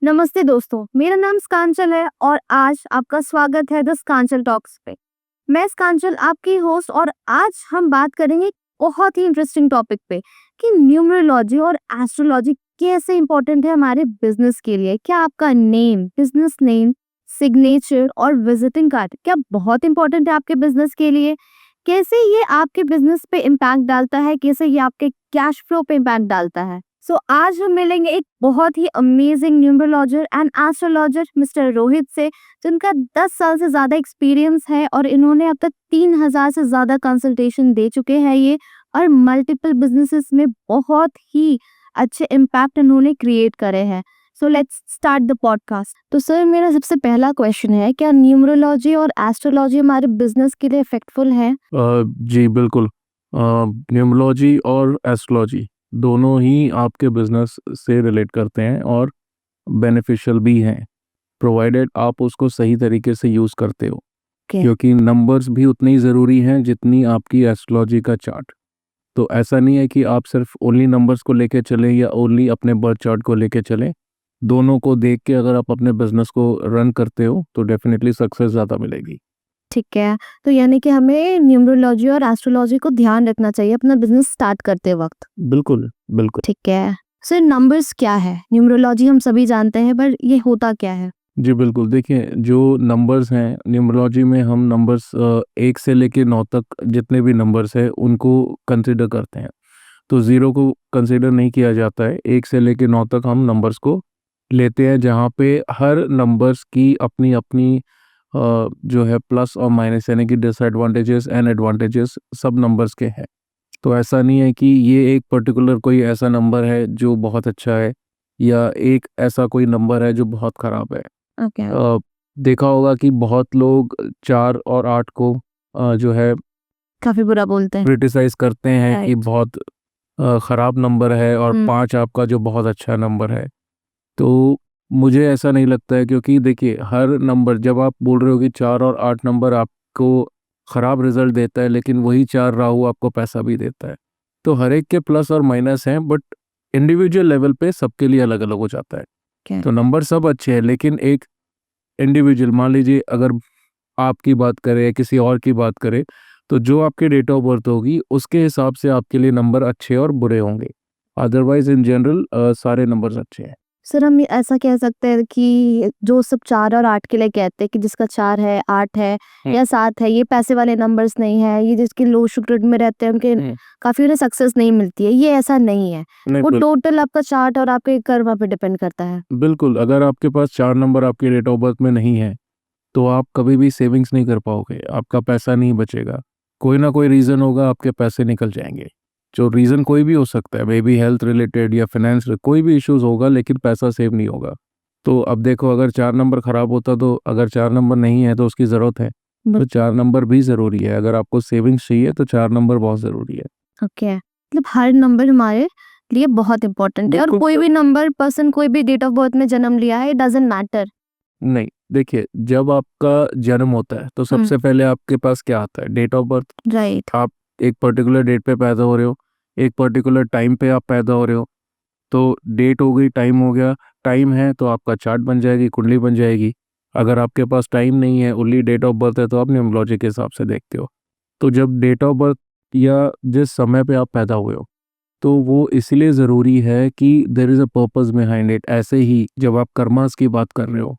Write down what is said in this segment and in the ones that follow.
नमस्ते दोस्तों, मेरा नाम स्कांचल है और आज आपका स्वागत है द स्कांचल टॉक्स पे। मैं स्कांचल आपकी होस्ट और आज हम बात करेंगे एक बहुत ही इंटरेस्टिंग टॉपिक पे कि न्यूमरोलॉजी और एस्ट्रोलॉजी कैसे इंपॉर्टेंट है हमारे बिजनेस के लिए। क्या आपका नेम, बिजनेस नेम, सिग्नेचर और विजिटिंग कार्ड क्या बहुत इंपॉर्टेंट है आपके बिजनेस के लिए? कैसे ये आपके बिजनेस पे इम्पैक्ट डालता है, कैसे ये आपके कैश फ्लो पे इम्पैक्ट डालता है? सो आज हम मिलेंगे एक बहुत ही amazing numerologer and astrologer mister Rohit से, जिनका 10 साल से ज़्यादा एक्सपीरियंस है और इन्होंने अब तक 3000 से ज़्यादा कंसल्टेशन दे चुके हैं ये, और मल्टीपल बिजनेसेस में बहुत ही अच्छे इम्पैक्ट इन्होंने क्रिएट करे हैं। So let's start the podcast. तो सर, मेरा सबसे पहला क्वेश्चन है, क्या न्यूमरोलॉजी और एस्ट्रोलॉजी हमारे बिजनेस के लिए इफेक्टफुल है? जी बिल्कुल। न्यूमरोलॉजी और एस्ट्रोलॉजी दोनों ही आपके बिजनेस से रिलेट करते हैं और बेनिफिशियल भी हैं, प्रोवाइडेड आप उसको सही तरीके से यूज़ करते हो। Okay. क्योंकि नंबर्स भी उतने ही ज़रूरी हैं जितनी आपकी एस्ट्रोलॉजी का चार्ट। तो ऐसा नहीं है कि आप सिर्फ ओनली नंबर्स को लेके चलें या ओनली अपने बर्थ चार्ट को लेके चलें। दोनों को देख के अगर आप अपने बिजनेस को रन करते हो तो डेफिनेटली सक्सेस ज़्यादा मिलेगी। ठीक है, तो यानी कि हमें न्यूमरोलॉजी और एस्ट्रोलॉजी को ध्यान रखना चाहिए अपना बिजनेस स्टार्ट करते वक्त। बिल्कुल बिल्कुल। ठीक है। सर, नंबर्स क्या है? न्यूमरोलॉजी हम सभी जानते हैं, पर ये होता क्या है? जी बिल्कुल, देखिए जो नंबर्स हैं न्यूमरोलॉजी में हम नंबर्स 1 से लेके 9 तक जितने भी नंबर्स हैं उनको कंसिडर करते हैं। तो ज़ीरो को कंसिडर नहीं किया जाता है। 1 से लेके 9 तक हम नंबर्स को लेते हैं, जहाँ पे हर नंबर्स की अपनी-अपनी जो है प्लस और माइनस यानी कि डिसएडवांटेजेस एंड एडवांटेजेस सब नंबर्स के हैं। तो ऐसा नहीं है कि ये एक पर्टिकुलर कोई ऐसा नंबर है जो बहुत अच्छा है या एक ऐसा कोई नंबर है जो बहुत ख़राब है। ओके। देखा होगा कि बहुत लोग 4 और 8 को जो है काफी बुरा बोलते हैं। क्रिटिसाइज़ करते हैं कि राइट। बहुत ख़राब नंबर है और 5 आपका जो बहुत अच्छा नंबर है। तो मुझे ऐसा नहीं लगता है, क्योंकि देखिए हर नंबर, जब आप बोल रहे हो कि 4 और 8 नंबर आपको ख़राब रिज़ल्ट देता है, लेकिन वही 4 राहु आपको पैसा भी देता है। तो हर एक के प्लस और माइनस हैं, बट इंडिविजुअल लेवल पे सबके लिए अलग-अलग हो जाता है। क्या? तो नंबर सब अच्छे हैं, लेकिन एक इंडिविजुअल, मान लीजिए अगर आपकी बात करें या किसी और की बात करें, तो जो आपकी डेट ऑफ बर्थ होगी उसके हिसाब से आपके लिए नंबर अच्छे और बुरे होंगे। अदरवाइज़ इन जनरल सारे नंबर्स अच्छे हैं। सर, हम ऐसा कह सकते हैं कि जो सब 4 और 8 के लिए कहते हैं कि जिसका 4 है, 8 है या 7 है, ये पैसे वाले नंबर्स नहीं है, ये जिसके लो शुक्र में रहते हैं उनके काफ़ी उन्हें सक्सेस नहीं मिलती है, ये ऐसा नहीं है। नहीं, वो टोटल आपका चार्ट और आपके कर्मा पे डिपेंड करता है। बिल्कुल, अगर आपके पास 4 नंबर आपके डेट ऑफ बर्थ में नहीं है, तो आप कभी भी सेविंग्स नहीं कर पाओगे, आपका पैसा नहीं बचेगा। कोई ना कोई रीज़न होगा, आपके पैसे निकल जाएँगे। जो रीज़न कोई भी हो सकता है, मे बी हेल्थ रिलेटेड या फाइनेंस, कोई भी इश्यूज़ होगा, लेकिन पैसा सेव नहीं होगा। तो अब देखो, अगर 4 नंबर खराब होता, तो अगर 4 नंबर नहीं है तो उसकी ज़रूरत है, तो 4 नंबर भी ज़रूरी है। अगर आपको सेविंग्स चाहिए तो 4 नंबर बहुत ज़रूरी है। ओके, मतलब हर नंबर हमारे लिए बहुत इंपॉर्टेंट है, और बिल्कुल। कोई भी नंबर पर्सन कोई भी डेट ऑफ बर्थ में जन्म लिया है, इट डजंट मैटर। नहीं, देखिए जब आपका जन्म होता है तो सबसे पहले आपके पास क्या आता है? Date of birth. राइट। आप एक पर्टिकुलर डेट पे पैदा हो रहे हो, एक पर्टिकुलर टाइम पे आप पैदा हो रहे हो। तो डेट हो गई, टाइम हो गया। टाइम है तो आपका चार्ट बन जाएगी, कुंडली बन जाएगी। अगर आपके पास टाइम नहीं है, ओनली डेट ऑफ बर्थ है, तो आप न्यूमरोलॉजी के हिसाब से देखते हो। तो जब डेट ऑफ बर्थ या जिस समय पे आप पैदा हुए हो, तो वो इसलिए ज़रूरी है कि there is a purpose behind it. ऐसे ही जब आप कर्मास की बात कर रहे हो,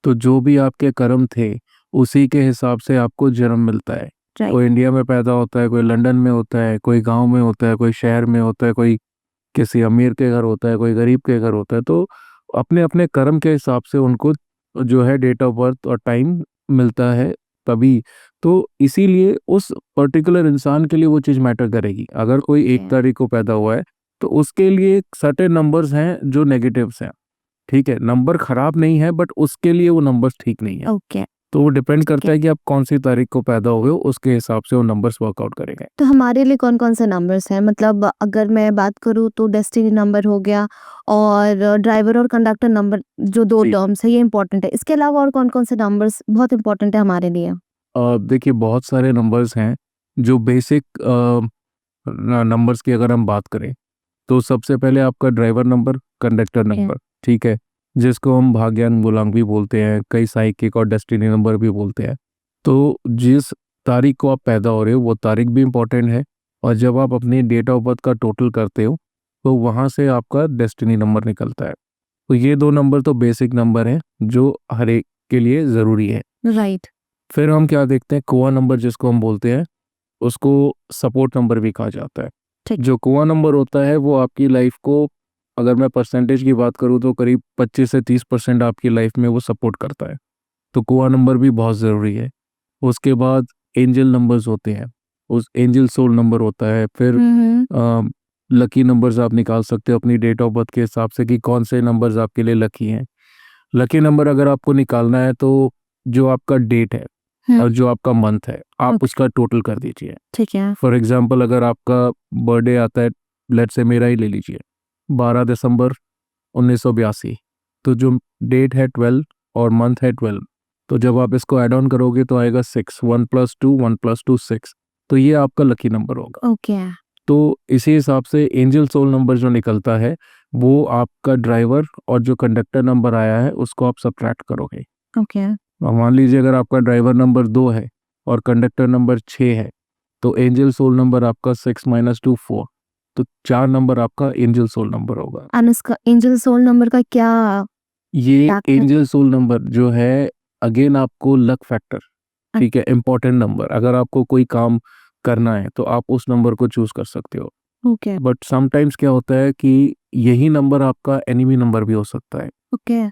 तो जो भी आपके कर्म थे, उसी के हिसाब से आपको जन्म मिलता है। राइट। कोई इंडिया में पैदा होता है, कोई लंदन में होता है, कोई गाँव में होता है, कोई शहर में होता है, कोई किसी अमीर के घर होता है, कोई गरीब के घर होता है। तो अपने-अपने कर्म के हिसाब से उनको जो है डेट ऑफ बर्थ और टाइम मिलता है तभी। तो इसीलिए उस पर्टिकुलर इंसान के लिए वो चीज़ मैटर करेगी। अगर कोई 1 तारीख को पैदा हुआ है, तो उसके लिए सर्टेन नंबर्स हैं जो नेगेटिव्स हैं। ठीक है? नंबर खराब नहीं है, बट उसके लिए वो नंबर्स ठीक नहीं है। ओके। तो वो डिपेंड ठीक करता है। है कि आप कौन-सी तारीख को पैदा हुए हो, उसके हिसाब से वो नंबर्स वर्कआउट करेंगे। तो हमारे लिए कौन-कौन से नंबर्स हैं? मतलब अगर मैं बात करूँ तो डेस्टिनी नंबर हो गया, और ड्राइवर और कंडक्टर नंबर, जो 2 जी। टर्म्स है, ये इम्पोर्टेंट है। इसके अलावा और कौन-कौन से नंबर्स बहुत इम्पोर्टेंट है हमारे लिए? देखिए बहुत सारे नंबर्स हैं जो बेसिक नंबर्स की अगर हम बात करें, तो सबसे पहले आपका driver number, conductor okay. Number, ठीक है? जिसको हम भाग्यांक मूलांक भी बोलते हैं, कई साइकिक और डेस्टिनी नंबर भी बोलते हैं। तो जिस तारीख को आप पैदा हो रहे हो वो तारीख भी इम्पोर्टेंट है, और जब आप अपनी डेट ऑफ बर्थ का टोटल करते हो तो वहाँ से आपका डेस्टिनी नंबर निकलता है। तो ये 2 नंबर तो बेसिक नंबर हैं जो हर एक के लिए ज़रूरी है। राइट। फिर हम क्या देखते हैं, कोआ नंबर जिसको हम बोलते हैं, उसको सपोर्ट नंबर भी कहा जाता है। ठीक। जो कोआ नंबर होता है वो आपकी लाइफ को, अगर मैं परसेंटेज की बात करूँ तो करीब 25 से 30% आपकी लाइफ में वो सपोर्ट करता है। तो कोआ नंबर भी बहुत ज़रूरी है। उसके बाद एंजल नंबर्स होते हैं, उस एंजल सोल नंबर होता है। फिर लकी नंबर्स आप निकाल सकते हो अपनी डेट ऑफ बर्थ के हिसाब से कि कौन से नंबर्स आपके लिए लकी हैं। लकी नंबर अगर आपको निकालना है तो जो आपका डेट है और जो आपका मंथ है आप ओके। उसका टोटल कर दीजिए। ठीक है। फॉर एग्जांपल अगर आपका बर्थडे आता है, लेट्स से मेरा ही ले लीजिए, 12 दिसंबर 1982, तो जो डेट है 12 और मंथ है 12, तो जब आप इसको ऐड ऑन करोगे तो आएगा 6, 1 + 2, 1 + 2 6, तो ये आपका लकी नंबर होगा। ओके। तो इसी हिसाब से एंजल सोल नंबर जो निकलता है वो आपका ड्राइवर और जो कंडक्टर नंबर आया है उसको आप सब्ट्रैक्ट करोगे। ओके। और मान लीजिए अगर आपका ड्राइवर नंबर 2 है और कंडक्टर नंबर 6 है, तो एंजल सोल नंबर आपका 6 - 2 4, तो 4 नंबर आपका एंजल सोल नंबर होगा। एंड इसका एंजल सोल नंबर का क्या ये इम्पैक्ट है? एंजल सोल नंबर जो है, अगेन आपको लक फैक्टर, ठीक है, इंपॉर्टेंट नंबर, अगर आपको कोई काम करना है तो आप उस नंबर को चूज कर सकते हो। ओके। बट समटाइम्स क्या होता है कि यही नंबर आपका एनिमी नंबर भी हो सकता है। ओके।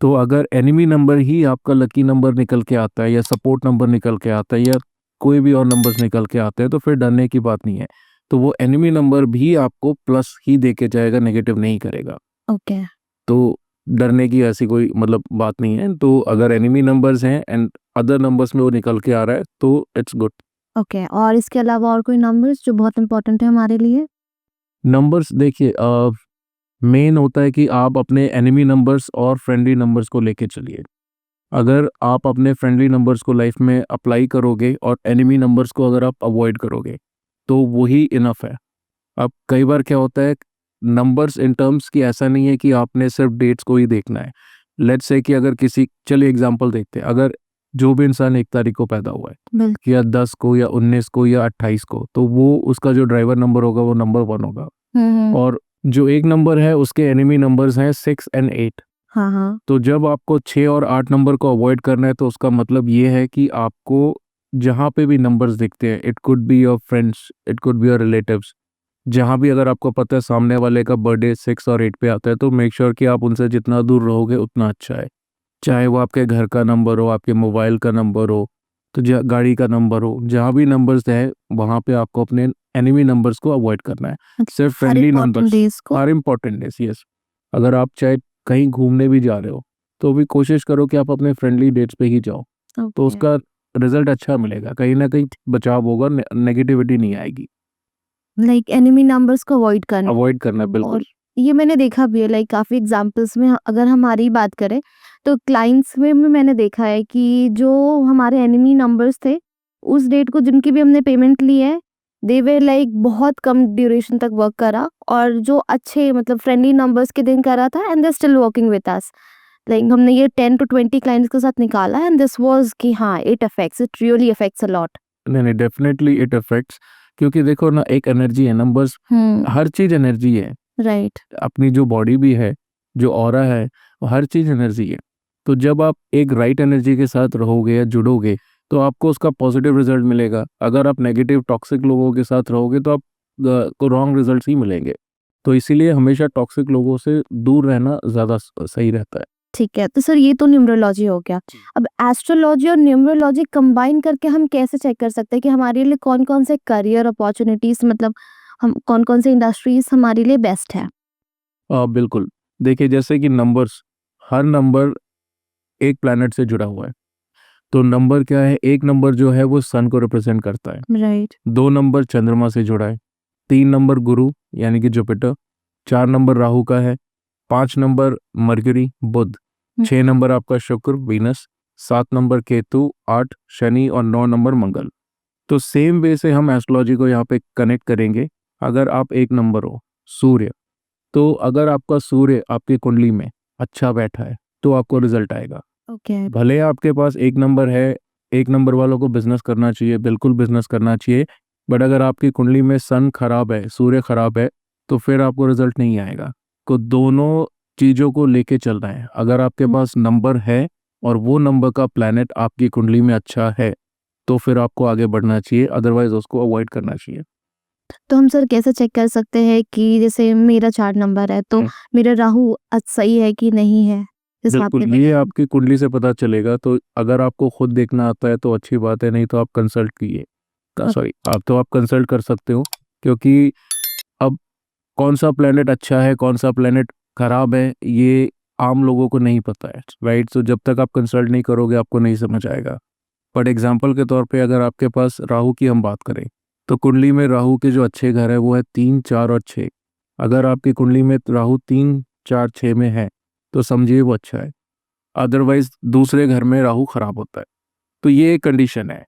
तो अगर एनिमी नंबर ही आपका लकी नंबर निकल के आता है या सपोर्ट नंबर निकल के आता है या कोई भी और नंबर्स निकल के आते हैं तो फिर डरने की बात नहीं है। तो वो एनिमी नंबर भी आपको प्लस ही दे के जाएगा, नेगेटिव नहीं करेगा। ओके। तो डरने की ऐसी कोई मतलब बात नहीं है। तो अगर एनिमी नंबर्स हैं एंड अदर नंबर्स में वो निकल के आ रहा है तो इट्स गुड। ओके। और इसके अलावा और कोई नंबर्स जो बहुत इंपॉर्टेंट है हमारे लिए? नंबर्स देखिए, मेन होता है कि आप अपने एनिमी नंबर्स और फ्रेंडली नंबर्स को लेके चलिए। अगर आप अपने फ्रेंडली नंबर्स को लाइफ में अप्लाई करोगे और एनिमी नंबर्स को अगर आप अवॉइड करोगे तो वही इनफ है। अब कई बार क्या होता है, नंबर्स इन टर्म्स की ऐसा नहीं है कि आपने सिर्फ डेट्स को ही देखना है। लेट्स से कि अगर किसी, चलिए एग्जांपल देखते हैं, अगर जो भी इंसान 1 तारीख को पैदा हुआ है बिल्कुल। या 10 को या 19 को या 28 को, तो वो उसका जो ड्राइवर नंबर होगा वो नंबर 1 होगा। और जो एक नंबर है उसके एनिमी नंबर्स हैं 6 और 8। हाँ, हाँ। तो जब आपको 6 और 8 नंबर को अवॉइड करना है तो उसका मतलब ये है कि आपको जहाँ पे भी नंबर्स दिखते हैं, it could be your friends, it could be your relatives, जहाँ भी अगर आपको पता है सामने वाले का बर्थडे 6 और 8 पे आता है तो मेक श्योर कि आप उनसे जितना दूर रहोगे उतना अच्छा है। चाहे वो आपके घर का नंबर हो, आपके मोबाइल का नंबर हो, तो गाड़ी का नंबर हो, जहाँ भी नंबर्स है वहाँ पे आपको अपने एनिमी नंबर्स को अवॉइड करना है। सिर्फ हर फ्रेंडली इम्पॉर्टेंट नंबर्स, डेज को। हर इम्पोर्टेंट डेज, यस। अगर आप चाहे कहीं घूमने भी जा रहे हो तो भी कोशिश करो कि आप अपने फ्रेंडली डेट्स पे ही जाओ, तो ओके। उसका रिजल्ट अच्छा मिलेगा, कहीं ना कहीं बचाव होगा, नेगेटिविटी नहीं आएगी। लाइक एनिमी नंबर्स को अवॉइड करना। अवॉइड करना और बिल्कुल। ये मैंने देखा भी है, लाइक काफ़ी एग्ज़ाम्पल्स में अगर हमारी बात करें, तो क्लाइंट्स में भी मैंने देखा है कि जो हमारे एनिमी नंबर्स थे, उस डेट को जिनकी भी हमने पेमेंट ली है, दे वर लाइक बहुत कम ड्यूरेशन तक वर्क करा, और जो अच्छे मतलब फ्रेंडली नंबर्स के दिन करा था and they still working with us. Like हमने ये 10 टू 20 क्लाइंट्स के साथ निकाला एंड दिस वाज़ कि हाँ, it really affects a lot. नहीं नहीं, डेफिनेटली इट अफेक्ट्स, क्योंकि देखो ना, एक एनर्जी है, नंबर्स, हर चीज एनर्जी है। राइट। अपनी जो बॉडी भी है, जो ऑरा है, वो हर चीज एनर्जी है। तो जब आप एक राइट एनर्जी के साथ रहोगे या जुड़ोगे तो आपको उसका पॉजिटिव रिजल्ट मिलेगा। अगर आप नेगेटिव टॉक्सिक लोगों के साथ रहोगे तो आप को रॉन्ग रिजल्ट्स ही मिलेंगे। तो इसीलिए हमेशा टॉक्सिक लोगों से दूर रहना ज़्यादा सही रहता है। ठीक है, तो सर ये तो न्यूमरोलॉजी हो गया। अब एस्ट्रोलॉजी और न्यूमरोलॉजी कंबाइन करके हम कैसे चेक कर सकते हैं कि हमारे लिए कौन-कौन से करियर अपॉर्च्युनिटीज़, मतलब हम कौन-कौन से इंडस्ट्रीज़ हमारे लिए बेस्ट है? बिल्कुल। देखिए, जैसे कि नंबर्स, हर नंबर एक प्लैनेट से जुड़ा हुआ है। तो नंबर क्या है, एक नंबर जो है वो सन को रिप्रेजेंट करता है, राइट। 2 नंबर चंद्रमा से जुड़ा है, 3 नंबर गुरु यानी कि जुपिटर, 4 नंबर राहु का है, 5 नंबर मरकरी बुध, 6 नंबर आपका शुक्र वीनस, 7 नंबर केतु, 8 शनि और 9 नंबर मंगल। तो सेम वे से हम एस्ट्रोलॉजी को यहाँ पे कनेक्ट करेंगे। अगर आप एक नंबर हो सूर्य, तो अगर आपका सूर्य आपकी कुंडली में अच्छा बैठा है तो आपको रिजल्ट आएगा। ओके। भले आपके पास एक नंबर है, एक नंबर वालों को बिजनेस करना चाहिए, बिल्कुल बिजनेस करना चाहिए, बट अगर आपकी कुंडली में सन खराब है, सूर्य खराब है, तो फिर आपको रिजल्ट नहीं आएगा। तो दोनों चीज़ों को लेके चलना है। अगर आपके पास नंबर है और वो नंबर का प्लैनेट आपकी कुंडली में अच्छा है तो फिर आपको आगे बढ़ना चाहिए, अदरवाइज उसको अवॉइड करना चाहिए। तो हम सर कैसे चेक कर सकते हैं कि जैसे मेरा 4 नंबर है तो मेरा राहु सही है कि नहीं है? जैसे आपने बिल्कुल, ये आपकी कुंडली से पता चलेगा। तो अगर आपको खुद देखना आता है तो अच्छी बात है, नहीं तो आप कंसल्ट कीजिए। सॉरी, आप कंसल्ट कर सकते हो, क्योंकि अब कौन सा प्लैनेट अच्छा है, कौन सा प्लैनेट खराब है, ये आम लोगों को नहीं पता है, राइट? तो जब तक आप कंसल्ट नहीं करोगे आपको नहीं समझ आएगा। बट एग्जाम्पल के तौर पे अगर आपके पास राहु की हम बात करें, तो कुंडली में राहु के जो अच्छे घर है वो है 3, 4 और 6। अगर आपकी कुंडली में राहु 3, 4, 6 में है तो समझिए वो अच्छा है, अदरवाइज दूसरे घर में राहु खराब होता है। तो ये एक कंडीशन है।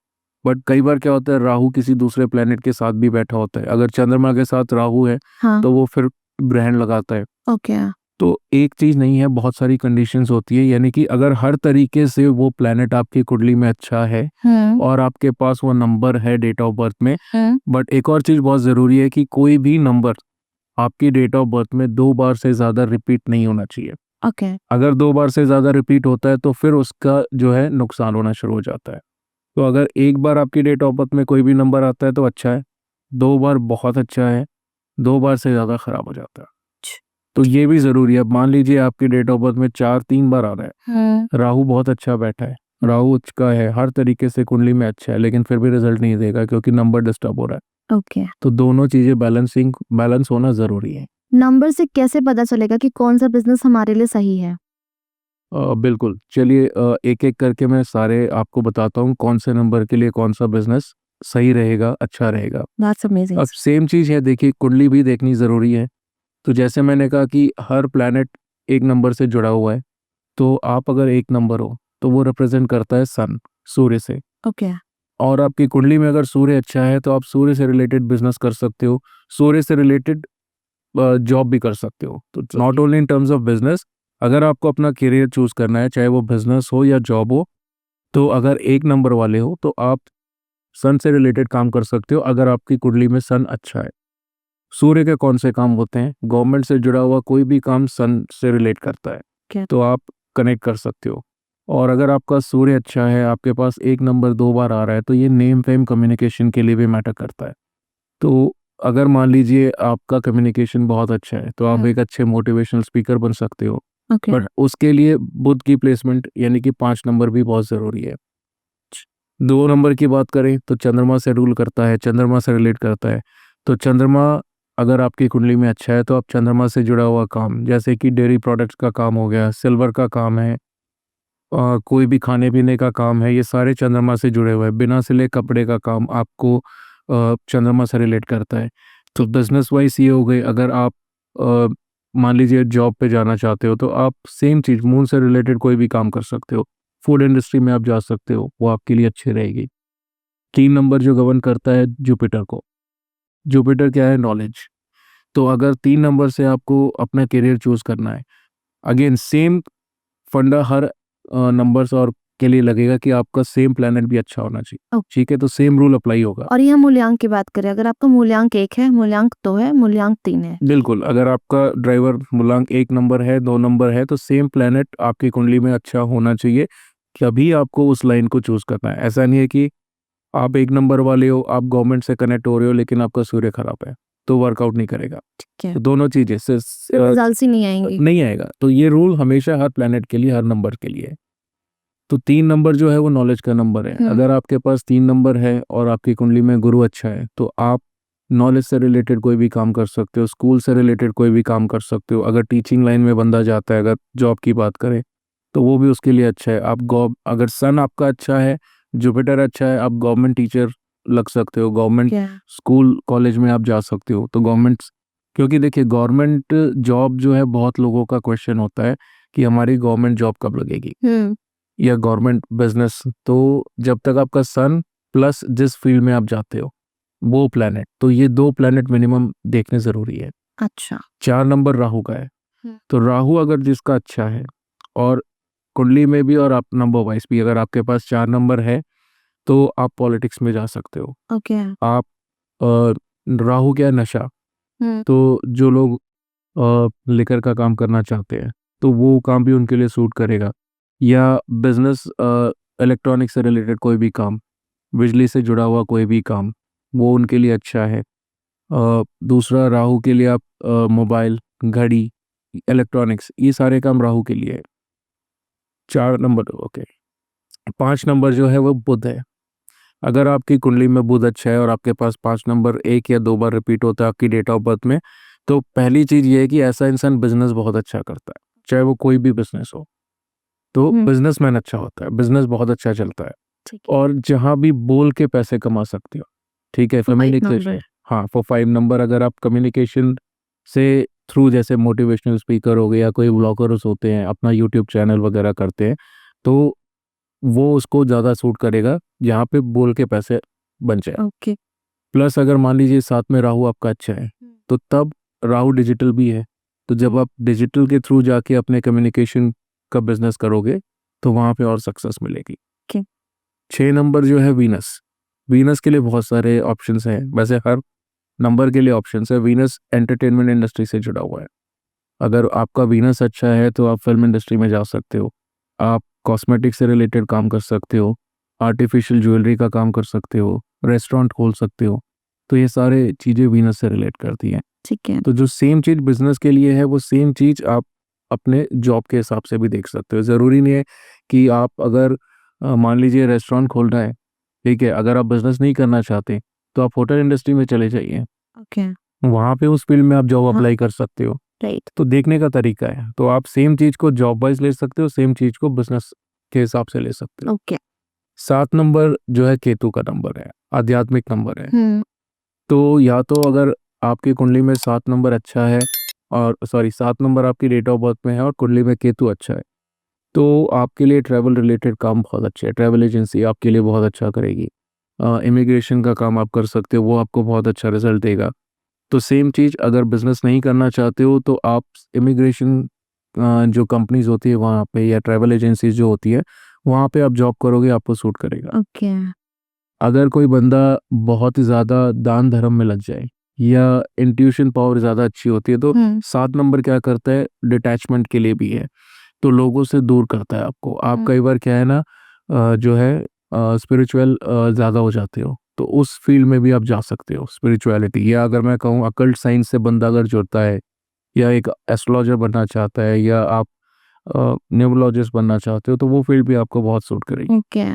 बट कई बार क्या होता है, राहु किसी दूसरे प्लेनेट के साथ भी बैठा होता है। अगर चंद्रमा के साथ राहु है हाँ। तो वो फिर ग्रहण लगाता है। ओके। तो एक चीज नहीं है, बहुत सारी कंडीशंस होती है। यानी कि अगर हर तरीके से वो प्लेनेट आपकी कुंडली में अच्छा है और आपके पास वो नंबर है डेट ऑफ बर्थ में, बट एक और चीज बहुत जरूरी है कि कोई भी नंबर आपकी डेट ऑफ बर्थ में 2 बार से ज्यादा रिपीट नहीं होना चाहिए। ओके। अगर 2 बार से ज्यादा रिपीट होता है तो फिर उसका जो है नुकसान होना शुरू हो जाता है। तो अगर एक बार आपकी डेट ऑफ बर्थ में कोई भी नंबर आता है तो अच्छा है, 2 बार बहुत अच्छा है, 2 बार से ज़्यादा खराब हो जाता है। तो ये भी ज़रूरी है। अब मान लीजिए आपकी डेट ऑफ बर्थ में 4 3 बार आ रहा है, राहु बहुत अच्छा बैठा है, राहु उच्च का है, हर तरीके से कुंडली में अच्छा है, लेकिन फिर भी रिजल्ट नहीं देगा क्योंकि नंबर डिस्टर्ब हो रहा है। ओके। तो दोनों चीज़ें बैलेंस होना ज़रूरी है। नंबर से कैसे पता चलेगा कि कौन सा बिजनेस हमारे लिए सही है? बिल्कुल, चलिए एक-एक करके मैं सारे आपको बताता हूँ कौन से नंबर के लिए कौन सा बिज़नेस सही रहेगा, अच्छा रहेगा। That's amazing. अब सेम चीज़ है, देखिए कुंडली भी देखनी ज़रूरी है। तो जैसे मैंने कहा कि हर प्लैनेट एक नंबर से जुड़ा हुआ है, तो आप अगर एक नंबर हो, तो वो रिप्रेज़ेंट करता है सन, सूर्य से। ओके। और आपकी कुंडली में अगर सूर्य अच्छा है, तो आप सूर्य से रिलेटेड बिज़नेस कर सकते हो, सूर्य से रिलेटेड जॉब भी कर सकते हो। तो not only in terms of business, अगर आपको अपना करियर चूज़ करना है, चाहे वो बिज़नेस हो या जॉब हो, तो अगर एक नंबर वाले हो, तो आप सन से रिलेटेड काम कर सकते हो, अगर आपकी कुंडली में सन अच्छा है। सूर्य के कौन से काम होते हैं? गवर्नमेंट से जुड़ा हुआ कोई भी काम सन से रिलेट करता है, क्या? तो आप कनेक्ट कर सकते हो। और अगर आपका सूर्य अच्छा है, आपके पास एक नंबर 2 बार आ रहा है, तो ये नेम फेम कम्युनिकेशन के लिए भी मैटर करता है। तो अगर मान लीजिए आपका कम्युनिकेशन बहुत अच्छा है, तो आप एक अच्छे मोटिवेशनल स्पीकर बन सकते हो। ओके। बट उसके लिए बुध की प्लेसमेंट यानी कि 5 नंबर भी बहुत ज़रूरी है। 2 नंबर की बात करें तो चंद्रमा से रूल करता है, चंद्रमा से रिलेट करता है। तो चंद्रमा अगर आपकी कुंडली में अच्छा है, तो आप चंद्रमा से जुड़ा हुआ काम, जैसे कि डेयरी प्रोडक्ट्स का काम हो गया, सिल्वर का काम है, कोई भी खाने-पीने का काम है, ये सारे चंद्रमा से जुड़े हुए हैं। बिना सिले कपड़े का काम आपको चंद्रमा से रिलेट करता है। तो बिज़नेस वाइज़ ये हो गई। अगर आप अ, मान लीजिए जॉब पे जाना चाहते हो, तो आप सेम चीज़ मून से रिलेटेड कोई भी काम कर सकते हो। फूड इंडस्ट्री में आप जा सकते हो, वो आपके लिए अच्छी रहेगी। 3 नंबर जो गवर्न करता है जुपिटर को। जुपिटर क्या है? नॉलेज। तो अगर 3 नंबर से आपको अपना करियर चूज़ करना है, अगेन सेम फंडा हर नंबर्स और के लिए लगेगा कि आपका सेम प्लैनेट भी अच्छा होना चाहिए। ओके। ठीक है? तो सेम रूल अप्लाई होगा। और यहाँ मूल्यांक की बात करें, अगर आपका मूल्यांक 1 है, मूल्यांक 2 है, मूल्यांक 3 है। बिल्कुल, अगर आपका ड्राइवर मूलांक 1 नंबर है, 2 नंबर है, तो सेम प्लैनेट आपकी कुंडली में अच्छा होना चाहिए, तभी आपको उस लाइन को चूज़ करना है। ऐसा नहीं है कि आप 1 नंबर वाले हो, आप गवर्नमेंट से कनेक्ट हो रहे हो, लेकिन आपका सूर्य खराब है, तो वर्कआउट नहीं करेगा। ठीक है। तो दोनों चीज़ें रिजल्ट्स ही नहीं आएंगे। नहीं आएगा। तो ये रूल हमेशा हर प्लैनेट के लिए, हर नंबर के लिए है। तो 3 नंबर जो है वो नॉलेज का नंबर है। अगर आपके पास 3 नंबर है और आपकी कुंडली में गुरु अच्छा है, तो आप नॉलेज से रिलेटेड कोई भी काम कर सकते हो, स्कूल से रिलेटेड कोई भी काम कर सकते हो। अगर टीचिंग लाइन में बंदा जाता है, अगर जॉब की बात करें, तो वो भी उसके लिए अच्छा है। अगर सन आपका अच्छा है, जुपिटर अच्छा है, आप गवर्नमेंट टीचर लग सकते हो, गवर्नमेंट क्या? स्कूल, कॉलेज में आप जा सकते हो। तो क्योंकि देखिए गवर्नमेंट जॉब जो है, बहुत लोगों का क्वेश्चन होता है कि हमारी गवर्नमेंट जॉब कब लगेगी या गवर्नमेंट बिजनेस। तो जब तक आपका सन प्लस जिस फील्ड में आप जाते हो वो प्लैनेट, तो ये 2 प्लैनेट मिनिमम देखने ज़रूरी है। अच्छा। 4 नंबर राहु का है। तो राहु अगर जिसका अच्छा है और कुंडली में भी और आप नंबर वाइज भी अगर आपके पास 4 नंबर है तो आप पॉलिटिक्स में जा सकते हो। ओके। आप राहु क्या है नशा, तो जो लोग लिकर का काम करना चाहते हैं तो वो काम भी उनके लिए सूट करेगा, या बिजनेस इलेक्ट्रॉनिक से रिलेटेड कोई भी काम, बिजली से जुड़ा हुआ कोई भी काम, वो उनके लिए अच्छा है। दूसरा राहु के लिए आप मोबाइल, घड़ी, इलेक्ट्रॉनिक्स, ये सारे काम राहु के लिए है। 4 नंबर ओके। 5 नंबर जो है वो बुध है। अगर आपकी कुंडली में बुध अच्छा है और आपके पास 5 नंबर 1 या 2 बार रिपीट होता है आपकी डेट ऑफ बर्थ में, तो पहली चीज़ ये है कि ऐसा इंसान बिजनेस बहुत अच्छा करता है, चाहे वो कोई भी बिजनेस हो। तो बिजनेसमैन अच्छा होता है, बिजनेस बहुत अच्छा चलता है, ठीक है। और जहाँ भी बोल के पैसे कमा सकते हो, ठीक है। Communication, number. हाँ, फॉर 5 नंबर अगर आप कम्युनिकेशन से थ्रू, जैसे मोटिवेशनल स्पीकर हो गए या कोई ब्लॉगर्स होते हैं, अपना यूट्यूब चैनल वगैरह करते हैं, तो वो उसको ज़्यादा सूट करेगा जहाँ पे बोल के पैसे बन जाए। ओके। प्लस अगर मान लीजिए साथ में राहु आपका अच्छा है, तो तब राहु डिजिटल भी है, तो जब आप डिजिटल के थ्रू जाके अपने कम्युनिकेशन का बिजनेस करोगे तो वहाँ पे और सक्सेस मिलेगी। Okay. 6 नंबर जो है वीनस, वीनस के लिए बहुत सारे ऑप्शंस हैं, वैसे हर नंबर के लिए ऑप्शंस है। वीनस एंटरटेनमेंट इंडस्ट्री से जुड़ा हुआ है। अगर आपका वीनस अच्छा है तो आप फिल्म इंडस्ट्री में जा सकते हो, आप कॉस्मेटिक से रिलेटेड काम कर सकते हो, आर्टिफिशियल ज्वेलरी का काम कर सकते हो, रेस्टोरेंट खोल सकते हो, तो ये सारे चीज़ें वीनस से रिलेट करती हैं। ठीक है। तो जो सेम चीज़ बिजनेस के लिए है वो सेम चीज़ आप अपने जॉब के हिसाब से भी देख सकते हो। ज़रूरी नहीं है कि आप अगर मान लीजिए रेस्टोरेंट खोलना है, ठीक है, अगर आप बिजनेस नहीं करना चाहते तो आप होटल इंडस्ट्री में चले जाइए, ओके। वहाँ पे उस फील्ड में आप जॉब हाँ। अप्लाई कर सकते हो। राइट। तो देखने का तरीका है, तो आप सेम चीज़ को जॉब वाइज ले सकते हो, सेम चीज़ को बिजनेस के हिसाब से ले सकते हो। ओके। 7 नंबर जो है केतु का नंबर है, आध्यात्मिक नंबर है। तो या तो अगर आपकी कुंडली में 7 नंबर अच्छा है, और 7 नंबर आपकी डेट ऑफ बर्थ में है और कुंडली में केतु अच्छा है, तो आपके लिए ट्रैवल रिलेटेड काम बहुत अच्छे है। ट्रैवल एजेंसी आपके लिए बहुत अच्छा करेगी। इमिग्रेशन का काम आप कर सकते हो, वो आपको बहुत अच्छा रिजल्ट देगा। तो सेम चीज़ अगर बिजनेस नहीं करना चाहते हो तो आप इमिग्रेशन जो कंपनीज होती है वहाँ पे, या ट्रैवल एजेंसीज जो होती है वहाँ पे आप जॉब करोगे, आपको सूट करेगा। ओके। अगर कोई बंदा बहुत ही ज़्यादा दान धर्म में लग जाए या इंट्यूशन पावर ज़्यादा अच्छी होती है, तो 7 नंबर क्या करता है, डिटैचमेंट के लिए भी है, तो लोगों से दूर करता है आपको। आप कई बार क्या है ना, जो है स्पिरिचुअल ज़्यादा हो जाते हो, तो उस फील्ड में भी आप जा सकते हो, स्पिरिचुअलिटी, या अगर मैं कहूँ अकल्ट साइंस से बंदा अगर जुड़ता है, या एक एस्ट्रोलॉजर बनना चाहता है, या आप न्यूमरोलॉजिस्ट बनना चाहते हो, तो वो फील्ड भी आपको बहुत सूट करेगी। ओके।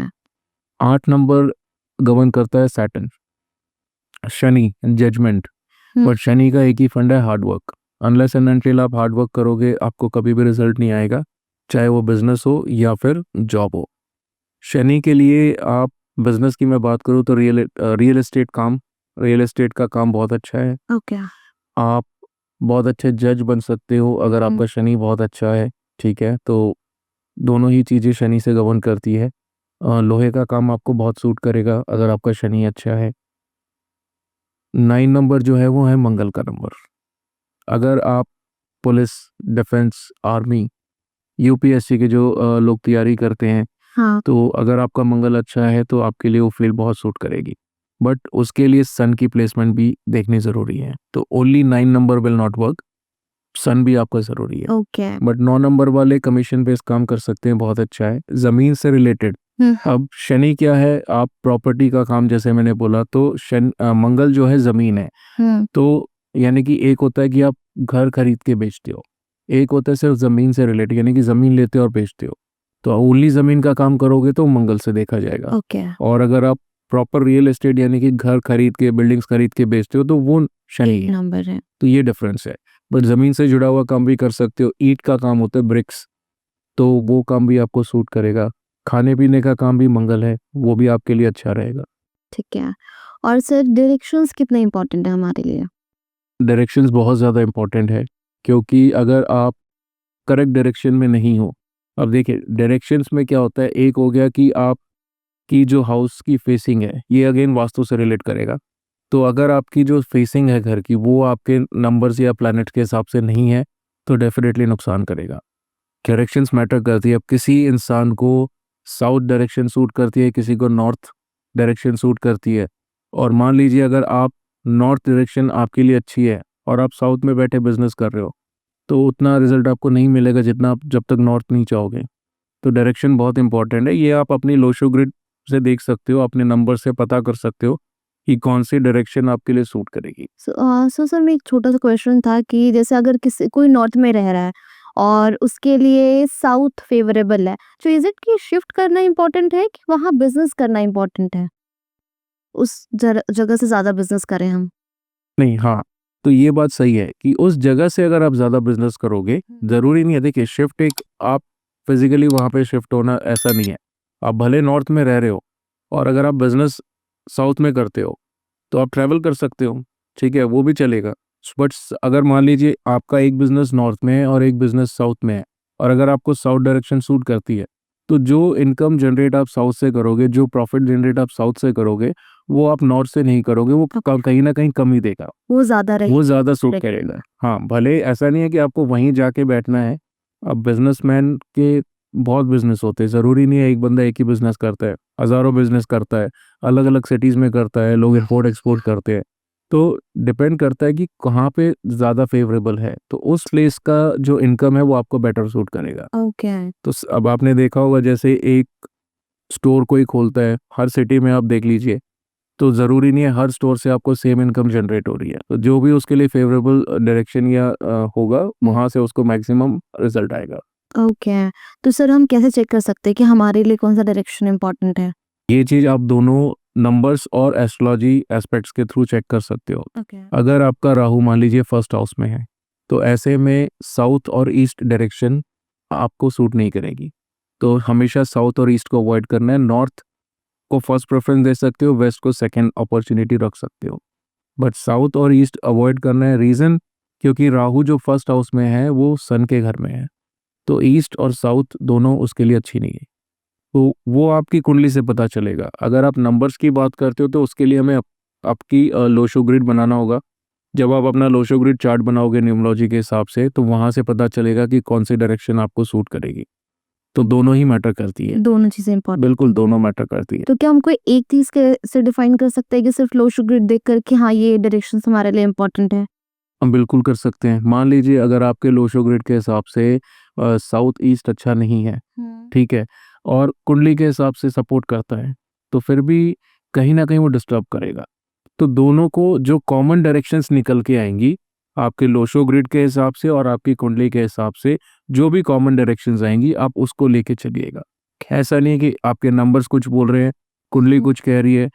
8 नंबर गवर्न करता है Saturn, Shani, judgment. But Shani का एक ही फंड है, hard work. Unless and until आप हार्ड वर्क करोगे आपको कभी भी रिजल्ट नहीं आएगा, चाहे वो बिजनेस हो या फिर जॉब हो। शनि के लिए आप, बिजनेस की मैं बात करूँ तो रियल एस्टेट का काम बहुत अच्छा है। ओके। आप बहुत अच्छे जज बन सकते हो अगर आपका शनि बहुत अच्छा है, ठीक है। तो दोनों ही चीज़ें शनि से गवर्न करती है। लोहे का काम आपको बहुत सूट करेगा अगर आपका शनि अच्छा है। 9 नंबर जो है वो है मंगल का नंबर। अगर आप पुलिस, डिफेंस, आर्मी, यूपीएससी के जो लोग तैयारी करते हैं, हाँ। तो अगर आपका मंगल अच्छा है तो आपके लिए वो फील्ड बहुत सूट करेगी, बट उसके लिए सन की प्लेसमेंट भी देखनी ज़रूरी है। तो only 9 number will not work, sun भी आपका ज़रूरी है। ओके। बट 9 नंबर वाले कमीशन बेस्ड काम कर सकते हैं, बहुत अच्छा है। ज़मीन से रिलेटेड, अब शनि क्या है, आप प्रॉपर्टी का काम, जैसे मैंने बोला, तो मंगल जो है ज़मीन है, तो यानी कि एक होता है कि आप घर खरीद के बेचते हो, एक होता है सिर्फ ज़मीन से रिलेटेड, यानी कि ज़मीन लेते हो और बेचते हो। तो ओनली ज़मीन का काम करोगे तो मंगल से देखा जाएगा। ओके। और अगर आप प्रॉपर रियल एस्टेट यानी कि घर खरीद के, बिल्डिंग्स खरीद के बेचते हो, तो वो शनि है। नंबर है। तो ये डिफरेंस है। बट ज़मीन से जुड़ा हुआ काम भी कर सकते हो। ईंट का काम होता है, ब्रिक्स, तो वो काम भी आपको सूट करेगा। खाने पीने का काम भी मंगल है, वो भी आपके लिए अच्छा रहेगा। ठीक है। और सर डायरेक्शंस कितने इम्पोर्टेंट है हमारे लिए? डायरेक्शंस बहुत ज़्यादा इम्पोर्टेंट है, क्योंकि अगर आप करेक्ट डायरेक्शन में नहीं हो, अब देखिए डायरेक्शंस में क्या होता है, एक हो गया कि आपकी जो हाउस की फेसिंग है, ये अगेन वास्तु से रिलेट करेगा। तो अगर आपकी जो फेसिंग है घर की, वो आपके नंबर्स या प्लैनेट्स के हिसाब से नहीं है, तो डेफिनेटली नुकसान करेगा। डायरेक्शंस मैटर करती है। अब किसी इंसान को साउथ डायरेक्शन सूट करती है, किसी को नॉर्थ डायरेक्शन सूट करती है, और मान लीजिए अगर आप नॉर्थ डायरेक्शन आपके लिए अच्छी है और आप साउथ में बैठे बिजनेस कर रहे हो, तो उतना रिजल्ट आपको नहीं मिलेगा जितना आप जब तक नॉर्थ नहीं चाहोगे। तो डायरेक्शन बहुत इंपॉर्टेंट है। ये आप अपनी लोशो ग्रिड से देख सकते हो, अपने नंबर से पता कर सकते हो कि कौन सी डायरेक्शन आपके लिए सूट करेगी। सो सर मैं एक छोटा सा क्वेश्चन था कि जैसे अगर किसी कोई नॉर्थ में रह रहा है और उसके लिए साउथ फेवरेबल है, तो इज इट कि शिफ्ट करना इम्पोर्टेंट है कि वहाँ बिजनेस करना इम्पोर्टेंट है, उस जगह से ज्यादा बिजनेस करें हम? नहीं, हाँ, तो ये बात सही है कि उस जगह से अगर आप ज़्यादा बिजनेस करोगे, ज़रूरी नहीं है। देखिए, शिफ्ट एक आप फिजिकली वहाँ पे शिफ्ट होना ऐसा नहीं है। आप भले नॉर्थ में रह रहे हो और अगर आप बिजनेस साउथ में करते हो, तो आप ट्रैवल कर सकते हो, ठीक है, वो भी चलेगा। बट अगर मान लीजिए आपका एक बिजनेस नॉर्थ में है और एक बिजनेस साउथ में है, और अगर आपको साउथ डायरेक्शन सूट करती है, तो जो इनकम जनरेट आप साउथ से करोगे, जो प्रॉफिट जनरेट आप साउथ से करोगे, वो आप नॉर्थ से नहीं करोगे, वो कहीं ना कहीं कम ही देगा, वो ज्यादा वो ज़्यादा सूट रहेगा। करेगा। हाँ, भले ऐसा नहीं है कि आपको वहीं जाके बैठना है। अब बिजनेसमैन के बहुत बिजनेस होते हैं, ज़रूरी नहीं है एक बंदा एक ही बिजनेस करता है, हज़ारों बिजनेस करता है, अलग अलग सिटीज़ में करता है, लोग इम्पोर्ट एक्सपोर्ट करते हैं। तो डिपेंड करता है कि कहाँ पे ज़्यादा फेवरेबल है, तो उस प्लेस का जो इनकम है वो आपको बेटर सूट करेगा। ओके। तो अब आपने देखा होगा, जैसे एक स्टोर कोई खोलता है, हर सिटी में आप देख लीजिए, तो ज़रूरी नहीं है हर स्टोर से आपको सेम इनकम जनरेट हो रही है। तो जो भी उसके लिए फेवरेबल डायरेक्शन या होगा, वहाँ से उसको मैक्सिमम रिजल्ट आएगा। ओके। तो सर हम कैसे चेक कर सकते हैं कि हमारे लिए कौन सा डायरेक्शन इम्पोर्टेंट है? ये चीज़ आप दोनों नंबर्स और एस्ट्रोलॉजी एस्पेक्ट्स के थ्रू चेक कर सकते हो। ओके। अगर आपका राहु मान लीजिए फर्स्ट हाउस में है, तो ऐसे में साउथ और ईस्ट डायरेक्शन आपको सूट नहीं करेगी। तो हमेशा साउथ और ईस्ट को अवॉइड करना है। नॉर्थ को फर्स्ट प्रेफरेंस दे सकते हो, वेस्ट को सेकंड अपॉर्चुनिटी रख सकते हो, बट साउथ और ईस्ट अवॉइड करना है। रीज़न, क्योंकि राहु जो फर्स्ट हाउस में है वो सन के घर में है, तो ईस्ट और साउथ दोनों उसके लिए अच्छी नहीं है। तो वो आपकी कुंडली से पता चलेगा। अगर आप नंबर्स की बात करते हो, तो उसके लिए हमें आपकी लोशो ग्रिड बनाना होगा। जब आप अपना लोशो ग्रिड चार्ट बनाओगे न्यूमरोलॉजी के हिसाब से, तो वहाँ से पता चलेगा कि कौन सी डायरेक्शन आपको सूट करेगी। तो दोनों ही मैटर करती है। दोनों चीजें इम्पोर्टेंट। बिल्कुल, दोनों मैटर करती है। तो क्या हम कोई एक चीज के से डिफाइन कर सकते हैं कि सिर्फ लोशो ग्रिड देख कर कि हाँ ये डायरेक्शन हमारे लिए इम्पोर्टेंट है? हम बिल्कुल कर सकते हैं। मान लीजिए अगर आपके लोशो ग्रिड के हिसाब से साउथ ईस्ट अच्छा नहीं है, ठीक है, और कुंडली के हिसाब से सपोर्ट करता है, तो फिर भी कहीं ना कहीं वो डिस्टर्ब करेगा। तो दोनों को जो कॉमन डायरेक्शंस निकल के आएंगी आपके लोशो ग्रिड के हिसाब से और आपकी कुंडली के हिसाब से, जो भी कॉमन डायरेक्शंस आएंगी आप उसको लेके चलिएगा। ऐसा नहीं है कि आपके नंबर्स कुछ बोल रहे हैं, कुंडली कुछ कह रही है।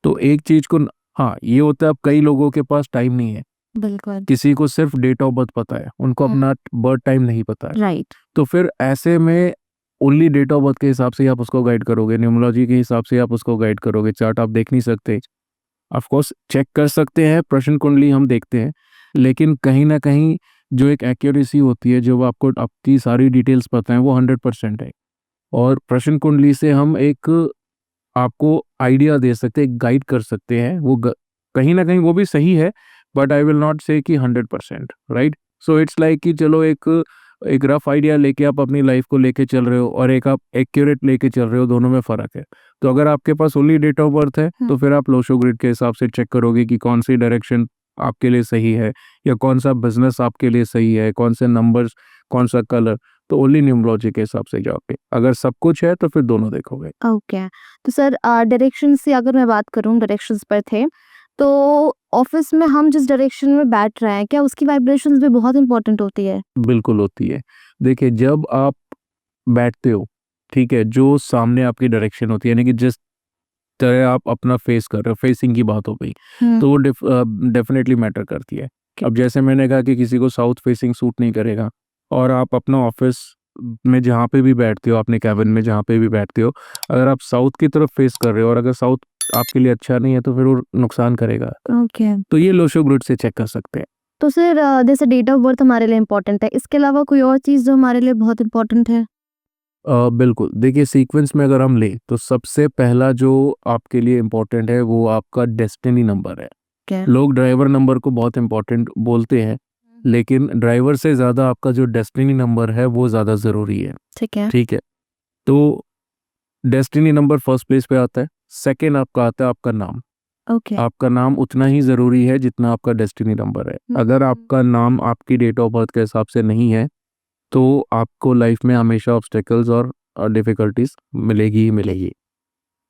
तो एक चीज को हाँ, ये होता है, अब कई लोगों के पास टाइम नहीं है, बिल्कुल। किसी को सिर्फ डेट ऑफ बर्थ पता है, उनको अपना बर्थ टाइम नहीं पता है। राइट। तो फिर ऐसे में ओनली डेट ऑफ बर्थ के हिसाब से ही आप उसको गाइड करोगे, न्यूमरोलॉजी के हिसाब से आप उसको गाइड करोगे। चार्ट आप देख नहीं सकते। ऑफ कोर्स चेक कर सकते हैं, प्रश्न कुंडली हम देखते हैं, लेकिन कहीं ना कहीं जो एक एक्यूरेसी होती है, जो आपको आपकी सारी डिटेल्स पता है, वो 100% है। और प्रश्न कुंडली से हम एक आपको आइडिया दे सकते हैं, गाइड कर सकते हैं। वो कहीं ना कहीं वो भी सही है, बट आई विल नॉट से कि 100%, राइट। सो इट्स लाइक कि चलो एक रफ आइडिया लेके आप अपनी लाइफ को लेके चल रहे हो, और एक आप एक्यूरेट लेके चल रहे हो, दोनों में फ़र्क है। तो अगर आपके पास ओनली डेट ऑफ बर्थ है, तो फिर आप लोशो ग्रिड के हिसाब से चेक करोगे कि कौन सी डायरेक्शन आपके लिए सही है, या कौन सा बिजनेस आपके लिए सही है, कौन से नंबर्स, कौन सा कलर। तो ओनली न्यूमरोलॉजी के हिसाब से जाओगे। अगर सब कुछ है तो फिर दोनों देखोगे। ओके। तो सर डायरेक्शन से अगर मैं बात करूँ, डायरेक्शंस पर थे, तो ऑफिस में हम जिस डायरेक्शन में बैठ रहे हैं, क्या उसकी वाइब्रेशंस भी बहुत इंपॉर्टेंट होती है? बिल्कुल होती है। देखिए, जब आप बैठते हो, ठीक है, जो सामने आपकी डायरेक्शन होती है, यानी कि जिस तरह आप अपना फेस कर रहे हो, फेसिंग की बात हो गई, तो वो डेफिनेटली मैटर करती है। अब जैसे मैंने कहा कि किसी को साउथ फेसिंग सूट नहीं करेगा, और आप अपना ऑफिस में जहाँ पे भी बैठते हो, अपने कैबिन में जहाँ पे भी बैठते हो, अगर आप साउथ की तरफ फेस कर रहे हो और अगर साउथ आपके लिए अच्छा नहीं है, तो फिर वो नुकसान करेगा। ओके। तो ये लोशो ग्रिड से चेक कर सकते हैं। तो सर जैसे डेट ऑफ बर्थ हमारे लिए इम्पोर्टेंट है, इसके अलावा कोई और चीज़ जो हमारे लिए बहुत इम्पोर्टेंट है? बिल्कुल, देखिए, सीक्वेंस में अगर हम लें, तो सबसे पहला जो आपके लिए इम्पोर्टेंट है वो आपका डेस्टिनी नंबर है। क्या? लोग ड्राइवर नंबर को बहुत इम्पोर्टेंट बोलते हैं, लेकिन ड्राइवर से ज़्यादा आपका जो डेस्टिनी नंबर है वो ज़्यादा ज़रूरी है। ठीक है। ठीक है, तो डेस्टिनी नंबर फर्स्ट प्लेस पे आता है, सेकंड आपका आता है आपका नाम। ओके। आपका नाम उतना ही ज़रूरी है जितना आपका डेस्टिनी नंबर है। अगर आपका नाम आपकी डेट ऑफ बर्थ के हिसाब से नहीं है तो आपको लाइफ में हमेशा ऑब्स्टेकल्स और डिफ़िकल्टीज मिलेगी ही मिलेगी।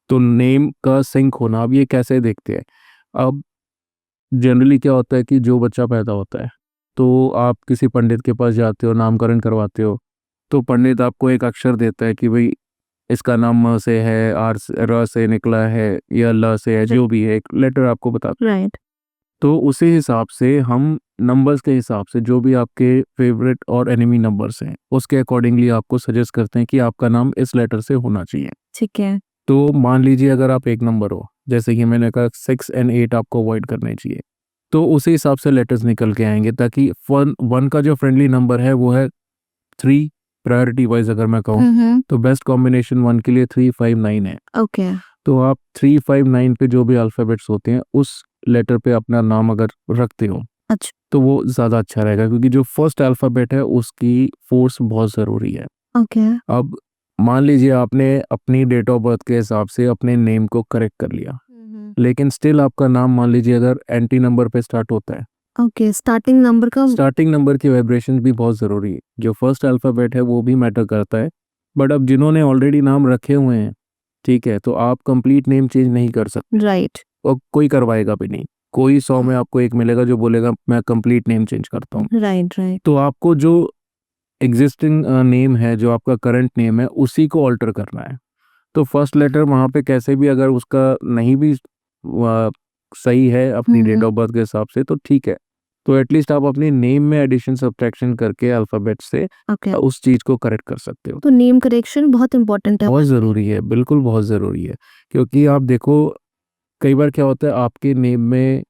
तो नेम का सिंक होना, अब ये कैसे देखते हैं? अब जनरली क्या होता है कि जो बच्चा पैदा होता है तो आप किसी पंडित के पास जाते हो, नामकरण करवाते हो, तो पंडित आपको एक अक्षर देता है कि भाई इसका नाम म से है, आर से, र से निकला है या ल से है, जो भी है, एक लेटर आपको बताता है। राइट। तो उसी हिसाब से हम नंबर्स के हिसाब से जो भी आपके फेवरेट और एनिमी नंबर्स हैं उसके अकॉर्डिंगली आपको सजेस्ट करते हैं कि आपका नाम इस लेटर से होना चाहिए। ठीक है। तो मान लीजिए अगर आप एक नंबर हो, जैसे कि मैंने कहा 6 और 8 आपको अवॉइड करने चाहिए, तो उसी हिसाब से लेटर्स निकल के आएंगे ताकि वन का जो फ्रेंडली नंबर है वो है 3, प्रायोरिटी वाइज अगर मैं कहूँ तो बेस्ट कॉम्बिनेशन 1 के लिए 3, 5, 9 है। ओके। तो आप 3, 5, 9 पे जो भी अल्फ़ाबेट्स होते हैं उस लेटर पे अपना नाम अगर रखते हो अच्छा। तो वो ज़्यादा अच्छा रहेगा, क्योंकि जो फर्स्ट अल्फ़ाबेट है उसकी फ़ोर्स बहुत ज़रूरी है। ओके। अब मान लीजिए आपने अपनी डेट ऑफ बर्थ के हिसाब से अपने नेम को करेक्ट कर लिया, लेकिन स्टिल आपका नाम मान लीजिए अगर एंटी नंबर पे स्टार्ट होता है, ओके, स्टार्टिंग नंबर का स्टार्टिंग नंबर की वाइब्रेशन भी बहुत ज़रूरी है। जो फर्स्ट अल्फ़ाबेट है वो भी मैटर करता है, बट अब जिन्होंने ऑलरेडी नाम रखे हुए हैं, ठीक है, तो आप कंप्लीट नेम चेंज नहीं कर सकते राइट। और कोई करवाएगा भी नहीं। कोई 100 में आपको एक मिलेगा जो बोलेगा मैं कंप्लीट नेम चेंज करता हूँ। राइट। राइट। तो आपको जो एग्जिस्टिंग नेम है, जो आपका करंट नेम है, उसी को ऑल्टर करना है। तो फर्स्ट लेटर वहाँ पे कैसे भी अगर उसका नहीं भी सही है अपनी डेट ऑफ बर्थ के हिसाब से तो ठीक है, तो एटलीस्ट आप अपने नेम में एडिशन सब्ट्रैक्शन करके अल्फ़ाबेट से ओके। उस चीज़ को करेक्ट कर सकते हो। तो नेम करेक्शन बहुत इंपॉर्टेंट है। बहुत ज़रूरी है, बिल्कुल बहुत ज़रूरी है, क्योंकि आप देखो कई बार क्या होता है आपके नेम में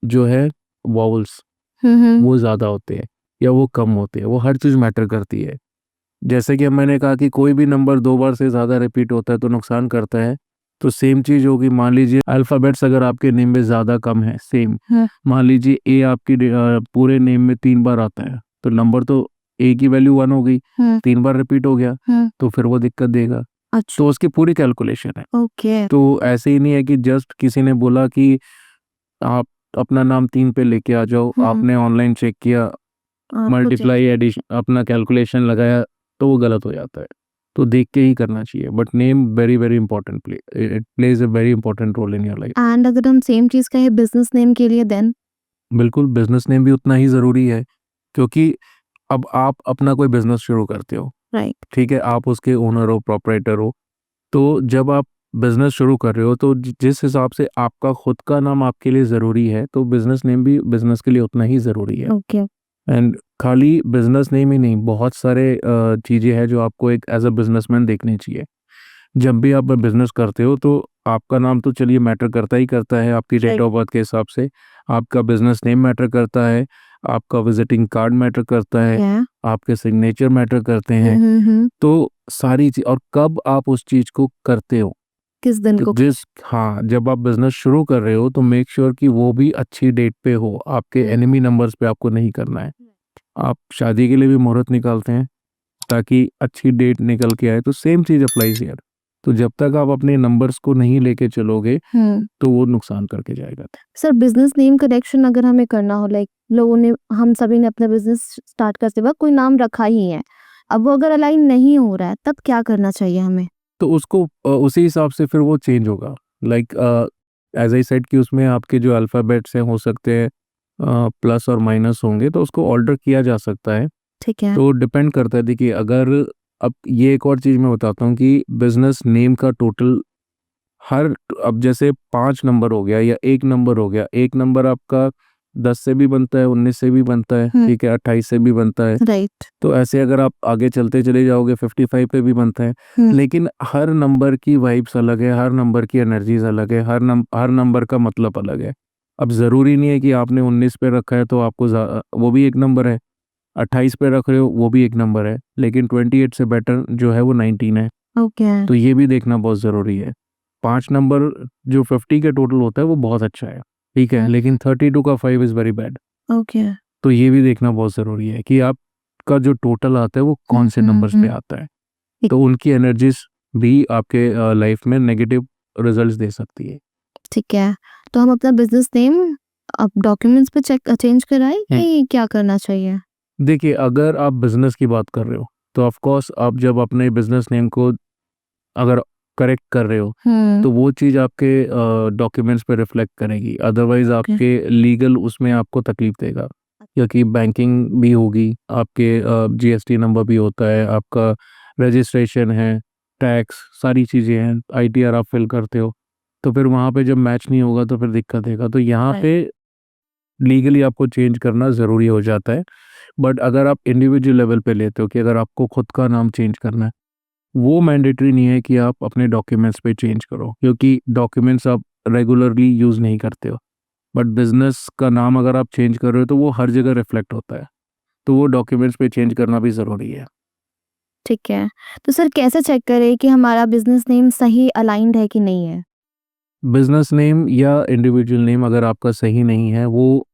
जो है वॉवल्स वो ज़्यादा होते हैं या वो कम होते हैं, वो हर चीज़ मैटर करती है। जैसे कि अब मैंने कहा कि कोई भी नंबर 2 बार से ज़्यादा रिपीट होता है तो नुकसान करता है, तो सेम चीज़ होगी। मान लीजिए अल्फ़ाबेट्स अगर आपके नेम में ज़्यादा कम है, सेम मान लीजिए ए आपकी पूरे नेम में 3 बार आता है, तो नंबर तो ए की वैल्यू 1 हो गई, 3 बार रिपीट हो गया, तो फिर वो दिक्कत देगा। अच्छा। तो उसकी पूरी कैलकुलेशन है। ओके। तो ऐसे ही नहीं है कि जस्ट किसी ने बोला कि आप अपना नाम 3 पे लेके आ जाओ, आपने ऑनलाइन चेक किया, मल्टीप्लाई एडिशन अपना कैलकुलेशन लगाया, तो वो गलत हो जाता है। तो देख के ही करना चाहिए, but name very very important it plays a very important role in your life. And अगर हम सेम चीज कहें बिजनेस नेम के लिए देन बिल्कुल, बिजनेस नेम भी उतना ही ज़रूरी है, क्योंकि अब आप अपना कोई बिजनेस शुरू करते हो, राइट। ठीक है, आप उसके ओनर हो, प्रोप्राइटर हो, तो जब आप बिजनेस शुरू कर रहे हो तो जिस हिसाब से आपका खुद का नाम आपके लिए ज़रूरी है, तो बिजनेस नेम भी बिजनेस के लिए उतना ही ज़रूरी है। ओके। एंड खाली बिजनेस नेम ही नहीं, बहुत सारे चीज़ें हैं जो आपको एक एज अ बिजनेसमैन देखनी चाहिए। जब भी आप बिजनेस करते हो तो आपका नाम तो चलिए मैटर करता ही करता है आपकी डेट ऑफ बर्थ के हिसाब से, आपका बिजनेस नेम मैटर करता है, आपका विजिटिंग कार्ड मैटर करता है, आपके सिग्नेचर मैटर करते हैं। तो सारी चीज, और कब आप उस चीज को करते हो, किस दिन को हाँ, जब आप बिजनेस शुरू कर रहे हो तो मेक श्योर कि वो भी अच्छी डेट पे हो, आपके एनिमी नंबर्स पे आपको नहीं करना है। आप शादी के लिए भी मुहूर्त निकालते हैं ताकि अच्छी डेट निकल के आए, तो सेम चीज अप्लाइज हियर। तो जब तक आप अपने नंबर्स को नहीं लेके चलोगे तो वो नुकसान करके जाएगा। सर बिजनेस नेम करेक्शन अगर हमें करना हो, लाइक लोगों ने, हम सभी ने अपना बिजनेस स्टार्ट करते वक्त कोई नाम रखा ही है, अब वो अगर अलाइन नहीं हो रहा है तब क्या करना चाहिए हमें? तो उसको उसी हिसाब से फिर वो चेंज होगा। लाइक एज आई सेड कि उसमें आपके जो अल्फ़ाबेट्स हैं हो सकते हैं प्लस और माइनस होंगे, तो उसको ऑल्टर किया जा सकता है। ठीक है। तो डिपेंड करता है, देखिए अगर, अब ये एक और चीज़ मैं बताता हूँ कि बिजनेस नेम का टोटल हर, अब जैसे 5 नंबर हो गया या 1 नंबर हो गया, 1 नंबर आपका 10 से भी बनता है, 19 से भी बनता है, ठीक है, 28 से भी बनता है, राइट। तो ऐसे अगर आप आगे चलते चले जाओगे 55 पे भी बनता है। लेकिन हर नंबर की वाइब्स अलग है, हर नंबर की एनर्जीज अलग है, हर नंबर का मतलब अलग है। अब ज़रूरी नहीं है कि आपने 19 पे रखा है तो आपको वो भी एक नंबर है, 28 पे रख रहे हो वो भी एक नंबर है, लेकिन 28 से बेटर जो है वो 19 है। ओके। तो ये भी देखना बहुत ज़रूरी है। 5 नंबर जो 50 के टोटल होता है वो बहुत अच्छा है, ठीक है, लेकिन 32 का 5 इज़ वेरी बैड। ओके। तो ये भी देखना बहुत ज़रूरी है कि आपका जो टोटल आता है वो कौन से नंबर्स पे आता है। ठीक। तो उनकी एनर्जीज़ भी आपके लाइफ में नेगेटिव रिजल्ट्स दे सकती है। ठीक है। तो हम अपना बिज़नेस नेम अब डॉक्यूमेंट्स पे चेंज कराएँ कि क्या करना चाहिए? देखिए, अगर आप बिज़नेस की बात कर रहे हो, तो ऑफ़ कोर्स आप जब अपने बिज़नेस नेम को अगर करेक्ट कर रहे हो, तो वो चीज़ आपके डॉक्यूमेंट्स पे रिफ्लेक्ट करेगी। Otherwise okay. आपके लीगल उसमें आपको तकलीफ़ देगा, क्योंकि बैंकिंग भी होगी, आपके जीएसटी नंबर भी होता है, आपका रजिस्ट्रेशन है, टैक्स, सारी चीज़ें हैं, आईटीआर आप फ़िल करते हो, तो फिर वहाँ पे जब मैच नहीं होगा तो फिर दिक्कत देगा। तो यहाँ राइट। पे लीगली आपको चेंज करना ज़रूरी हो जाता है। बट अगर आप इंडिविजुअल लेवल पे लेते हो कि अगर आपको खुद का नाम चेंज करना है, वो मैंडेटरी नहीं है कि आप अपने डॉक्यूमेंट्स पे चेंज करो, क्योंकि डॉक्यूमेंट्स आप रेगुलरली यूज़ नहीं करते हो। बट बिज़नेस का नाम अगर आप चेंज कर रहे हो तो वो हर जगह रिफ्लेक्ट होता है, तो वो डॉक्यूमेंट्स पे चेंज करना भी ज़रूरी है। ठीक है। तो सर कैसे चेक करें कि हमारा बिज़नेस नेम सही अलाइन्ड है कि नहीं है? बिज़नेस नेम या इंडिविजुअल नेम अगर आपका सही नहीं है, वो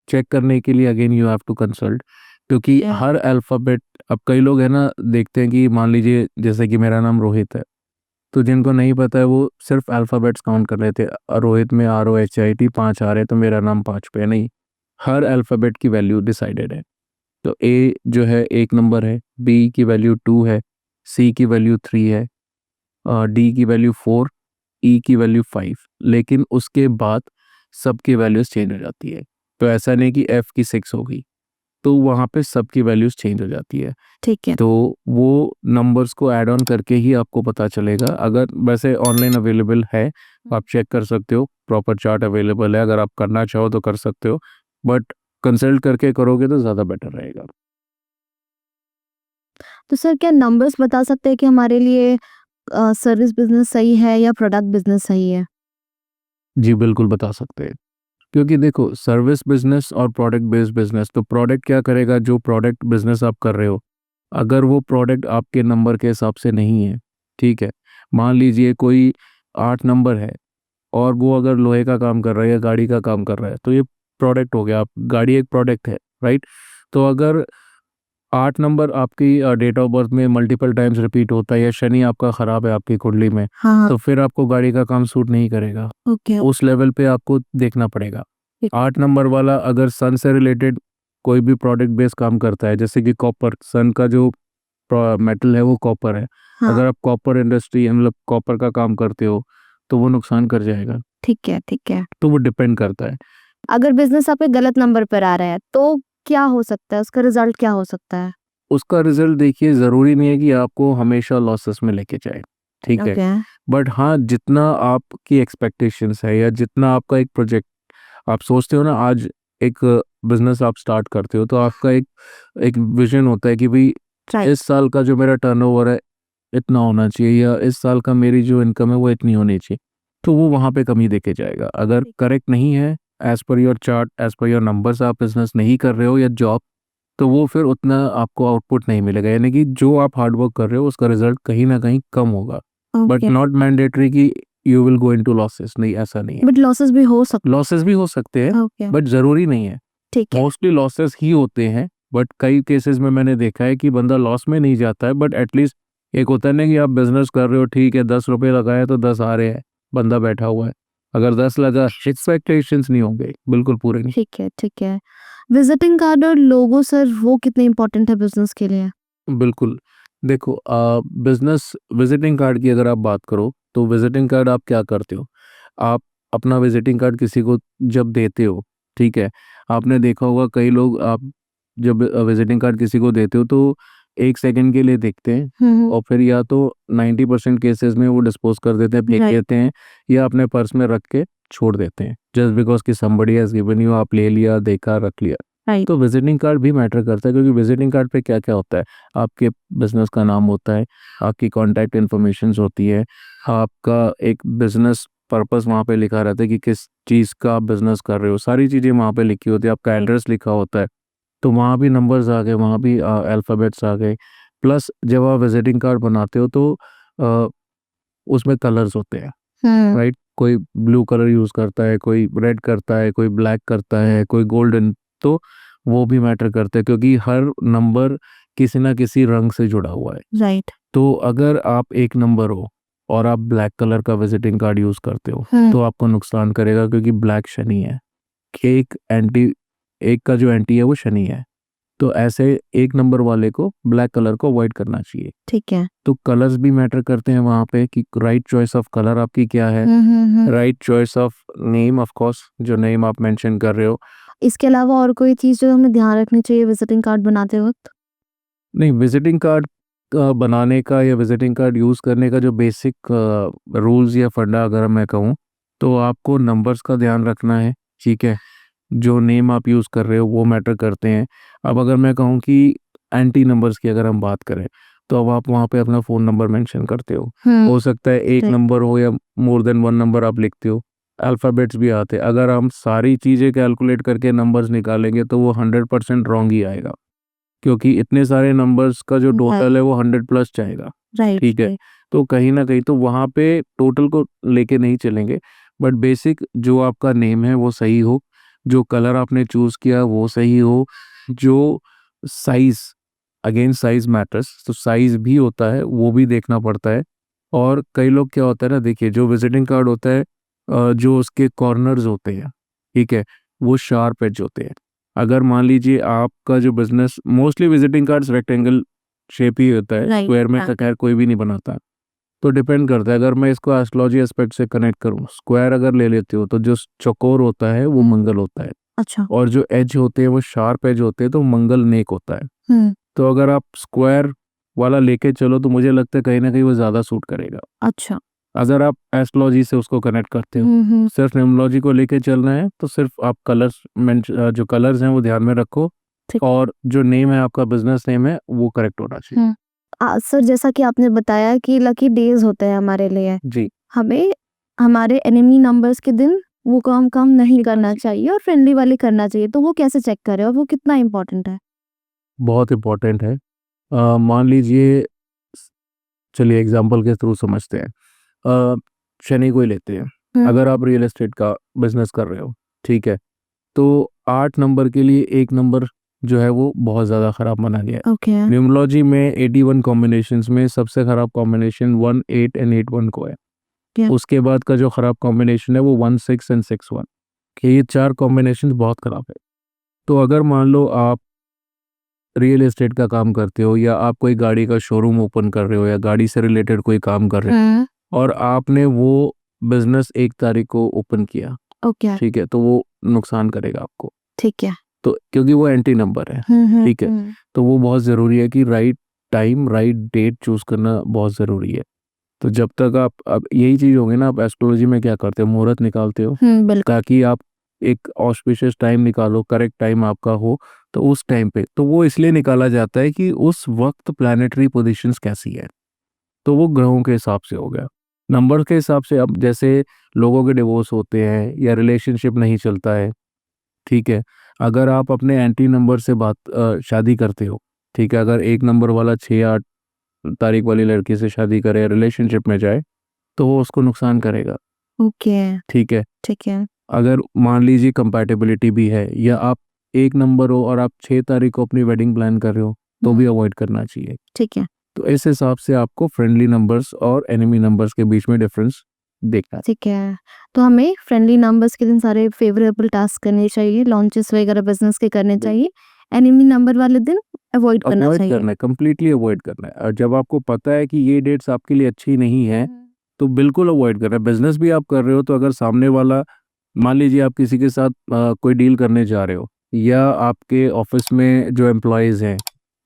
चेक करने के लिए again you have to consult, क्योंकि या हर अल्फ़ाबेट, अब कई लोग हैं ना, देखते हैं कि मान लीजिए जैसे कि मेरा नाम रोहित है, तो जिनको नहीं पता है वो सिर्फ अल्फ़ाबेट्स काउंट कर रहे थे। रोहित में ROHIT 5 आ रहे हैं तो मेरा नाम 5 पे है, नहीं, हर अल्फ़ाबेट की वैल्यू डिसाइडेड है। तो ए जो है 1 नंबर है, बी की वैल्यू 2 है, सी की वैल्यू 3 है, डी की वैल्यू 4, ई की वैल्यू 5, लेकिन उसके बाद सबकी वैल्यूज़ चेंज हो जाती है। तो ऐसा नहीं कि एफ की 6 होगी, तो वहाँ पे सबकी वैल्यूज़ चेंज हो जाती है। ठीक है। तो वो नंबर्स को ऐड ऑन करके ही आपको पता चलेगा। अगर वैसे ऑनलाइन अवेलेबल है, आप चेक कर सकते हो, प्रॉपर चार्ट अवेलेबल है, अगर आप करना चाहो तो कर सकते हो, बट कंसल्ट करके करोगे तो ज़्यादा बेटर रहेगा। तो सर क्या नंबर्स बता सकते हैं कि हमारे लिए सर्विस बिज़नेस सही है या प्रोडक्ट बिज़नेस सही है? जी, बिल्कुल बता सकते हैं। क्योंकि देखो, सर्विस बिज़नेस और प्रोडक्ट बेस्ड बिज़नेस, तो प्रोडक्ट क्या करेगा, जो प्रोडक्ट बिज़नेस आप कर रहे हो, अगर वो प्रोडक्ट आपके नंबर के हिसाब से नहीं है, ठीक है? मान लीजिए कोई 8 नंबर है और वो अगर लोहे का काम कर रहा है या गाड़ी का काम कर रहा है, तो ये प्रोडक्ट हो गया। आप गाड़ी एक प्रोडक्ट है, राइट? तो अगर 8 नंबर आपकी डेट ऑफ बर्थ में मल्टीपल टाइम्स रिपीट होता है या शनि आपका ख़राब है आपकी कुंडली में, हाँ, तो फिर आपको गाड़ी का काम सूट नहीं करेगा। ओके। उस लेवल पे आपको देखना पड़ेगा। ठीक। 8 नंबर वाला अगर सन से रिलेटेड कोई भी प्रोडक्ट बेस्ड काम करता है, जैसे कि कॉपर, सन का जो मेटल है वो कॉपर है। हाँ, अगर आप कॉपर इंडस्ट्री मतलब कॉपर का काम करते हो, तो वो नुकसान कर जाएगा। ठीक है, ठीक है। तो वो डिपेंड करता है। अगर बिज़नेस आपके गलत नंबर पर आ रहा है, तो क्या हो सकता है? उसका रिज़ल्ट क्या हो सकता है? उसका रिज़ल्ट देखिए, ज़रूरी नहीं है कि आपको हमेशा लॉसेस में लेके जाए, ठीक है? ओके। बट हाँ, जितना आपकी एक्सपेक्टेशंस है या जितना आपका एक प्रोजेक्ट आप सोचते हो ना, आज एक बिज़नेस आप स्टार्ट करते हो, तो आपका एक एक विज़न होता है कि भई राइट। इस साल का जो मेरा टर्नओवर है, इतना होना चाहिए, या इस साल का मेरी जो इनकम है वो इतनी होनी चाहिए। तो वो वहाँ पे कमी देके जाएगा। अगर करेक्ट नहीं है, as per your chart, as per your numbers आप बिज़नेस नहीं कर रहे हो या जॉब, तो वो फिर उतना आपको आउटपुट नहीं मिलेगा। यानी कि जो आप हार्ड वर्क कर रहे हो उसका रिज़ल्ट कहीं न कहीं कम होगा। But okay. नॉट मैंडेटरी कि you will go into losses, नहीं, ऐसा नहीं है। बट लॉसेस भी हो सकते लॉसेस भी हो सकते हैं, हैं। ओके। बट ज़रूरी नहीं है। ठीक है। मोस्टली लॉसेस ही होते हैं, बट कई केसेस में मैंने देखा है कि बंदा लॉस में नहीं जाता है, बट एटलीस्ट एक होता है ना कि आप बिज़नेस कर रहे हो, ठीक है, ₹10 लगाए तो 10 आ रहे हैं, बंदा बैठा हुआ है। अगर 10 लगा, एक्सपेक्टेशंस नहीं होंगे, बिल्कुल पूरे नहीं। ठीक है, ठीक है। विज़िटिंग कार्ड और लोगो सर वो कितने इम्पोर्टेंट है बिज़नेस के लिए? बिल्कुल। देखो, बिज़नेस विज़िटिंग कार्ड की अगर आप बात करो, तो विज़िटिंग कार्ड आप क्या करते हो? आप अपना विज़िटिंग कार्ड किसी को जब देते हो, ठीक है? आपने देखा होगा कई लोग, आप जब विज़िटिंग कार्ड किसी को देते हो तो 1 सेकंड के लिए देखते हैं हुँ, और फिर या तो 90% केसेज़ में वो डिस्पोज़ कर देते हैं, फेंक राइट। देते हैं, या अपने पर्स में रख के छोड़ देते हैं। जस्ट बिकॉज़ कि समबडी हैज़ गिवन यू, आप ले लिया, देखा, रख लिया। राइट। तो विज़िटिंग कार्ड भी मैटर करता है, क्योंकि विज़िटिंग कार्ड पे क्या-क्या होता है? आपके बिज़नेस का नाम होता है, आपकी कॉन्टैक्ट इन्फॉर्मेशंस होती है, आपका एक बिज़नेस पर्पस वहाँ पे लिखा रहता है कि किस चीज़ का आप बिज़नेस कर रहे हो, सारी चीज़ें वहाँ पे लिखी होती है, आपका एड्रेस लिखा होता है, तो वहाँ भी नंबर्स आ गए, वहाँ भी अल्फ़ाबेट्स आ गए। प्लस जब आप विज़िटिंग कार्ड बनाते हो तो अ, उसमें कलर्स होते हैं, हुँ, राइट? कोई ब्लू कलर यूज़ करता है, कोई रेड करता है, कोई ब्लैक करता है, कोई गोल्डन। तो वो भी मैटर करते हैं, क्योंकि हर नंबर किसी ना किसी रंग से जुड़ा हुआ है। राइट। तो अगर आप एक नंबर हो और आप ब्लैक कलर का विजिटिंग कार्ड यूज करते हो तो आपको नुकसान करेगा, क्योंकि ब्लैक शनि है। एक का जो एंटी है वो शनि है। तो ऐसे एक नंबर वाले को ब्लैक कलर को अवॉइड करना चाहिए। ठीक है। तो कलर्स भी मैटर करते हैं वहाँ पे कि राइट चॉइस ऑफ कलर आपकी क्या है, right choice of name, of course जो नेम आप मेंशन कर रहे हो। इसके अलावा और कोई चीज जो हमें ध्यान रखनी चाहिए विजिटिंग कार्ड बनाते वक्त? नहीं, विजिटिंग कार्ड बनाने का या विजिटिंग कार्ड यूज़ करने का जो बेसिक रूल्स या फंडा अगर मैं कहूँ, तो आपको नंबर्स का ध्यान रखना है। ठीक है, जो नेम आप यूज़ कर रहे हो वो मैटर करते हैं। अब अगर मैं कहूँ कि एंटी नंबर्स की अगर हम बात करें, तो अब आप वहाँ पे अपना फ़ोन नंबर मेंशन करते हो। हो सकता है एक right. नंबर हो या मोर देन वन नंबर आप लिखते हो। अल्फ़ाबेट्स भी आते हैं। अगर हम सारी चीज़ें कैलकुलेट करके नंबर्स निकालेंगे तो वो 100% रॉन्ग ही आएगा, क्योंकि इतने सारे नंबर्स का जो टोटल है वो 100 प्लस जाएगा। राइट। ठीक है, तो कहीं ना कहीं तो वहाँ पे टोटल को लेके नहीं चलेंगे, बट बेसिक जो आपका नेम है वो सही हो, जो कलर आपने चूज किया वो सही हो, जो साइज, अगेन साइज मैटर्स, तो साइज भी होता है वो भी देखना पड़ता है। और कई लोग क्या होता है ना, देखिए जो विजिटिंग कार्ड होता है जो उसके कॉर्नर्स होते हैं, ठीक है, वो शार्प एज होते हैं। अगर मान लीजिए आपका जो business, mostly visiting cards rectangle shape ही होता है, Right, स्क्वायर में हाँ। तो खैर कोई भी नहीं बनाता। तो डिपेंड करता है, अगर मैं इसको एस्ट्रोलॉजी एस्पेक्ट से कनेक्ट करूं, स्क्वायर अगर ले लेते हो तो जो चौकोर होता है वो मंगल होता है, अच्छा। और जो एज होते हैं वो शार्प एज होते हैं, तो मंगल नेक होता है। तो अगर आप स्क्वायर वाला लेके चलो तो मुझे लगता है कहीं ना कहीं वो ज़्यादा सूट करेगा, अच्छा। अगर आप एस्ट्रोलॉजी से उसको कनेक्ट करते हो। सिर्फ न्यूमरोलॉजी को लेके चलना है तो सिर्फ आप कलर्स, जो कलर्स हैं वो ध्यान में रखो, ठीक। और जो नेम है आपका, बिजनेस नेम है, वो करेक्ट होना चाहिए। सर जैसा कि आपने बताया कि लकी डेज होते हैं हमारे लिए, जी, हमें हमारे एनिमी नंबर्स के दिन वो काम नहीं करना चाहिए और फ्रेंडली वाले करना चाहिए, तो वो कैसे चेक करें और वो कितना इम्पोर्टेंट है? बहुत इम्पोर्टेंट है। मान लीजिए, चलिए एग्जांपल के थ्रू समझते हैं। शनि को ही लेते हैं। अगर आप रियल एस्टेट का बिजनेस कर रहे हो, ठीक है, तो 8 नंबर के लिए एक नंबर जो है वो बहुत ज़्यादा ख़राब माना गया है। ओके। न्यूमरोलॉजी में 81 कॉम्बिनेशंस में सबसे ख़राब कॉम्बिनेशन 1 8 एंड 8 1 को है। क्या? उसके बाद का जो ख़राब कॉम्बिनेशन है वो 1 6 एंड 6 1, कि ये 4 कॉम्बिनेशन बहुत ख़राब है। तो अगर मान लो आप रियल एस्टेट का काम करते हो, या आप कोई गाड़ी का शोरूम ओपन कर रहे हो, या गाड़ी से रिलेटेड कोई काम कर रहे हो, और आपने वो बिजनेस 1 तारीख को ओपन किया, ओके। ठीक है, तो वो नुकसान करेगा आपको। ठीक है। तो क्योंकि वो एंटी नंबर है, ठीक है, तो वो बहुत ज़रूरी है कि right time, right date choose करना बहुत ज़रूरी है। तो जब तक आप, अब यही चीज़ होगी ना, आप एस्ट्रोलॉजी में क्या करते हो, मुहूर्त निकालते हो, बिल्कुल। ताकि आप एक ऑस्पिशियस टाइम निकालो, करेक्ट टाइम आपका हो, तो उस टाइम पे तो वो इसलिए निकाला जाता है कि उस वक्त प्लैनेटरी पोजीशंस कैसी है, तो वो ग्रहों के हिसाब से हो गया। नंबर के हिसाब से, अब जैसे लोगों के डिवोर्स होते हैं या रिलेशनशिप नहीं चलता है, ठीक है, अगर आप अपने एंटी नंबर से शादी करते हो, ठीक है, अगर एक नंबर वाला 6 8 तारीख वाली लड़की से शादी करे, रिलेशनशिप में जाए, तो वो उसको नुकसान करेगा। ओके। ठीक है, ठीक है। अगर मान लीजिए कंपैटिबिलिटी भी है, या आप एक नंबर हो और आप 6 तारीख को अपनी वेडिंग प्लान कर रहे हो, तो भी अवॉइड करना चाहिए। ठीक है। तो इस हिसाब से आपको फ्रेंडली नंबर्स और एनिमी नंबर्स के बीच में डिफरेंस देखना है। ठीक है। तो हमें फ्रेंडली नंबर्स के दिन सारे फेवरेबल टास्क करने चाहिए, लॉन्चेस वगैरह बिजनेस के करने चाहिए, एनिमी नंबर वाले दिन अवॉइड करना अवॉइड चाहिए। करना है, कंप्लीटली अवॉइड करना है। और जब आपको पता है कि ये डेट्स आपके लिए अच्छी नहीं है, तो बिल्कुल अवॉइड करना है। बिजनेस भी आप कर रहे हो, तो अगर सामने वाला, मान लीजिए आप किसी के साथ कोई डील करने जा रहे हो, या आपके ऑफिस में जो एम्प्लॉयज़ हैं,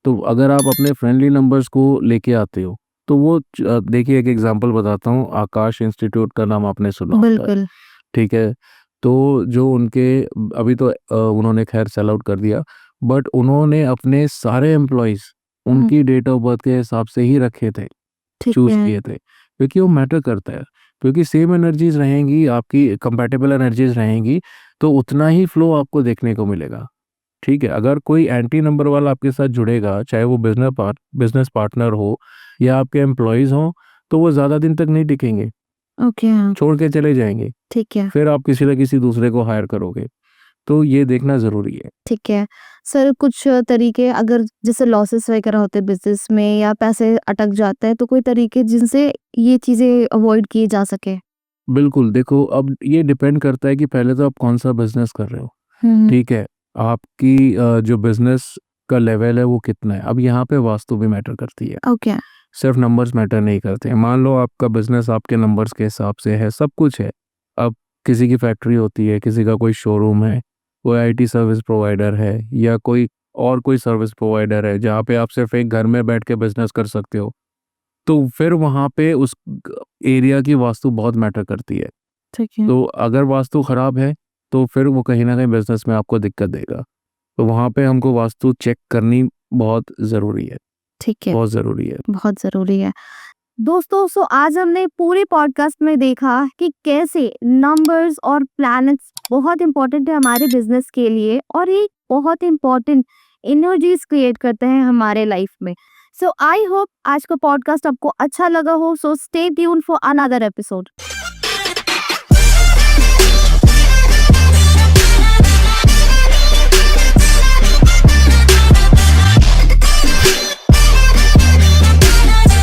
तो अगर आप अपने फ्रेंडली नंबर्स को लेके आते हो, तो वो देखिए एक एग्जांपल बताता हूँ, आकाश इंस्टीट्यूट का नाम आपने सुना होगा, बिल्कुल। ठीक है, तो जो उनके, अभी तो उन्होंने खैर सेल आउट कर दिया, बट उन्होंने अपने सारे एम्प्लॉयज़ उनकी डेट ऑफ बर्थ के हिसाब से ही रखे थे, ठीक चूज़ है। किए थे, क्योंकि वो मैटर करता है। क्योंकि सेम एनर्जीज़ रहेंगी, आपकी कंपैटिबल एनर्जीज़ रहेंगी, तो उतना ही फ्लो आपको देखने को मिलेगा, ठीक है। अगर कोई एंटी नंबर वाला आपके साथ जुड़ेगा, चाहे वो बिज़नेस पार्टनर हो या आपके एम्प्लॉयज़ हों, तो वो ज़्यादा दिन तक नहीं टिकेंगे, ओके। छोड़ के चले जाएँगे। ठीक है। फिर आप किसी न किसी दूसरे को हायर करोगे। तो ये देखना ज़रूरी है। ठीक है। सर कुछ तरीके अगर जैसे लॉसेस वगैरह होते हैं बिज़नेस में या पैसे अटक जाते हैं तो कोई तरीके जिनसे ये चीज़ें अवॉइड की जा सके? बिल्कुल, देखो अब ये डिपेंड करता है कि पहले तो आप कौन-सा बिज़नेस कर रहे हो, हुँ, ठीक है? आपकी जो बिज़नेस का लेवल है वो कितना है? अब यहाँ पे वास्तु भी मैटर करती है, ओके। सिर्फ़ नंबर्स मैटर नहीं करते हैं। मान लो आपका बिज़नेस आपके नंबर्स के हिसाब से है, सब कुछ है। अब किसी की फैक्ट्री होती है, किसी का कोई शोरूम है, कोई आईटी सर्विस प्रोवाइडर है या कोई और कोई सर्विस प्रोवाइडर है, जहाँ पे आप सिर्फ़ एक घर में बैठ के बिज़नेस कर सकते हो। तो फिर वहाँ पे उस एरिया की वास्तु बहुत मैटर करती है। ठीक है। तो अगर वास्तु खराब है, तो फिर वो कहीं न कहीं बिज़नेस में आपको दिक्कत देगा। तो वहाँ पे हमको वास्तु चेक करनी बहुत ज़रूरी है, ठीक है, बहुत ज़रूरी है। बहुत ज़रूरी है। दोस्तों सो आज हमने पूरे पॉडकास्ट में देखा कि कैसे नंबर्स और प्लैनेट्स बहुत इंपॉर्टेंट है हमारे बिजनेस के लिए और ये बहुत इंपॉर्टेंट एनर्जीज क्रिएट करते हैं हमारे लाइफ में। सो आई होप आज का पॉडकास्ट आपको अच्छा लगा हो। So stay tune for another episode.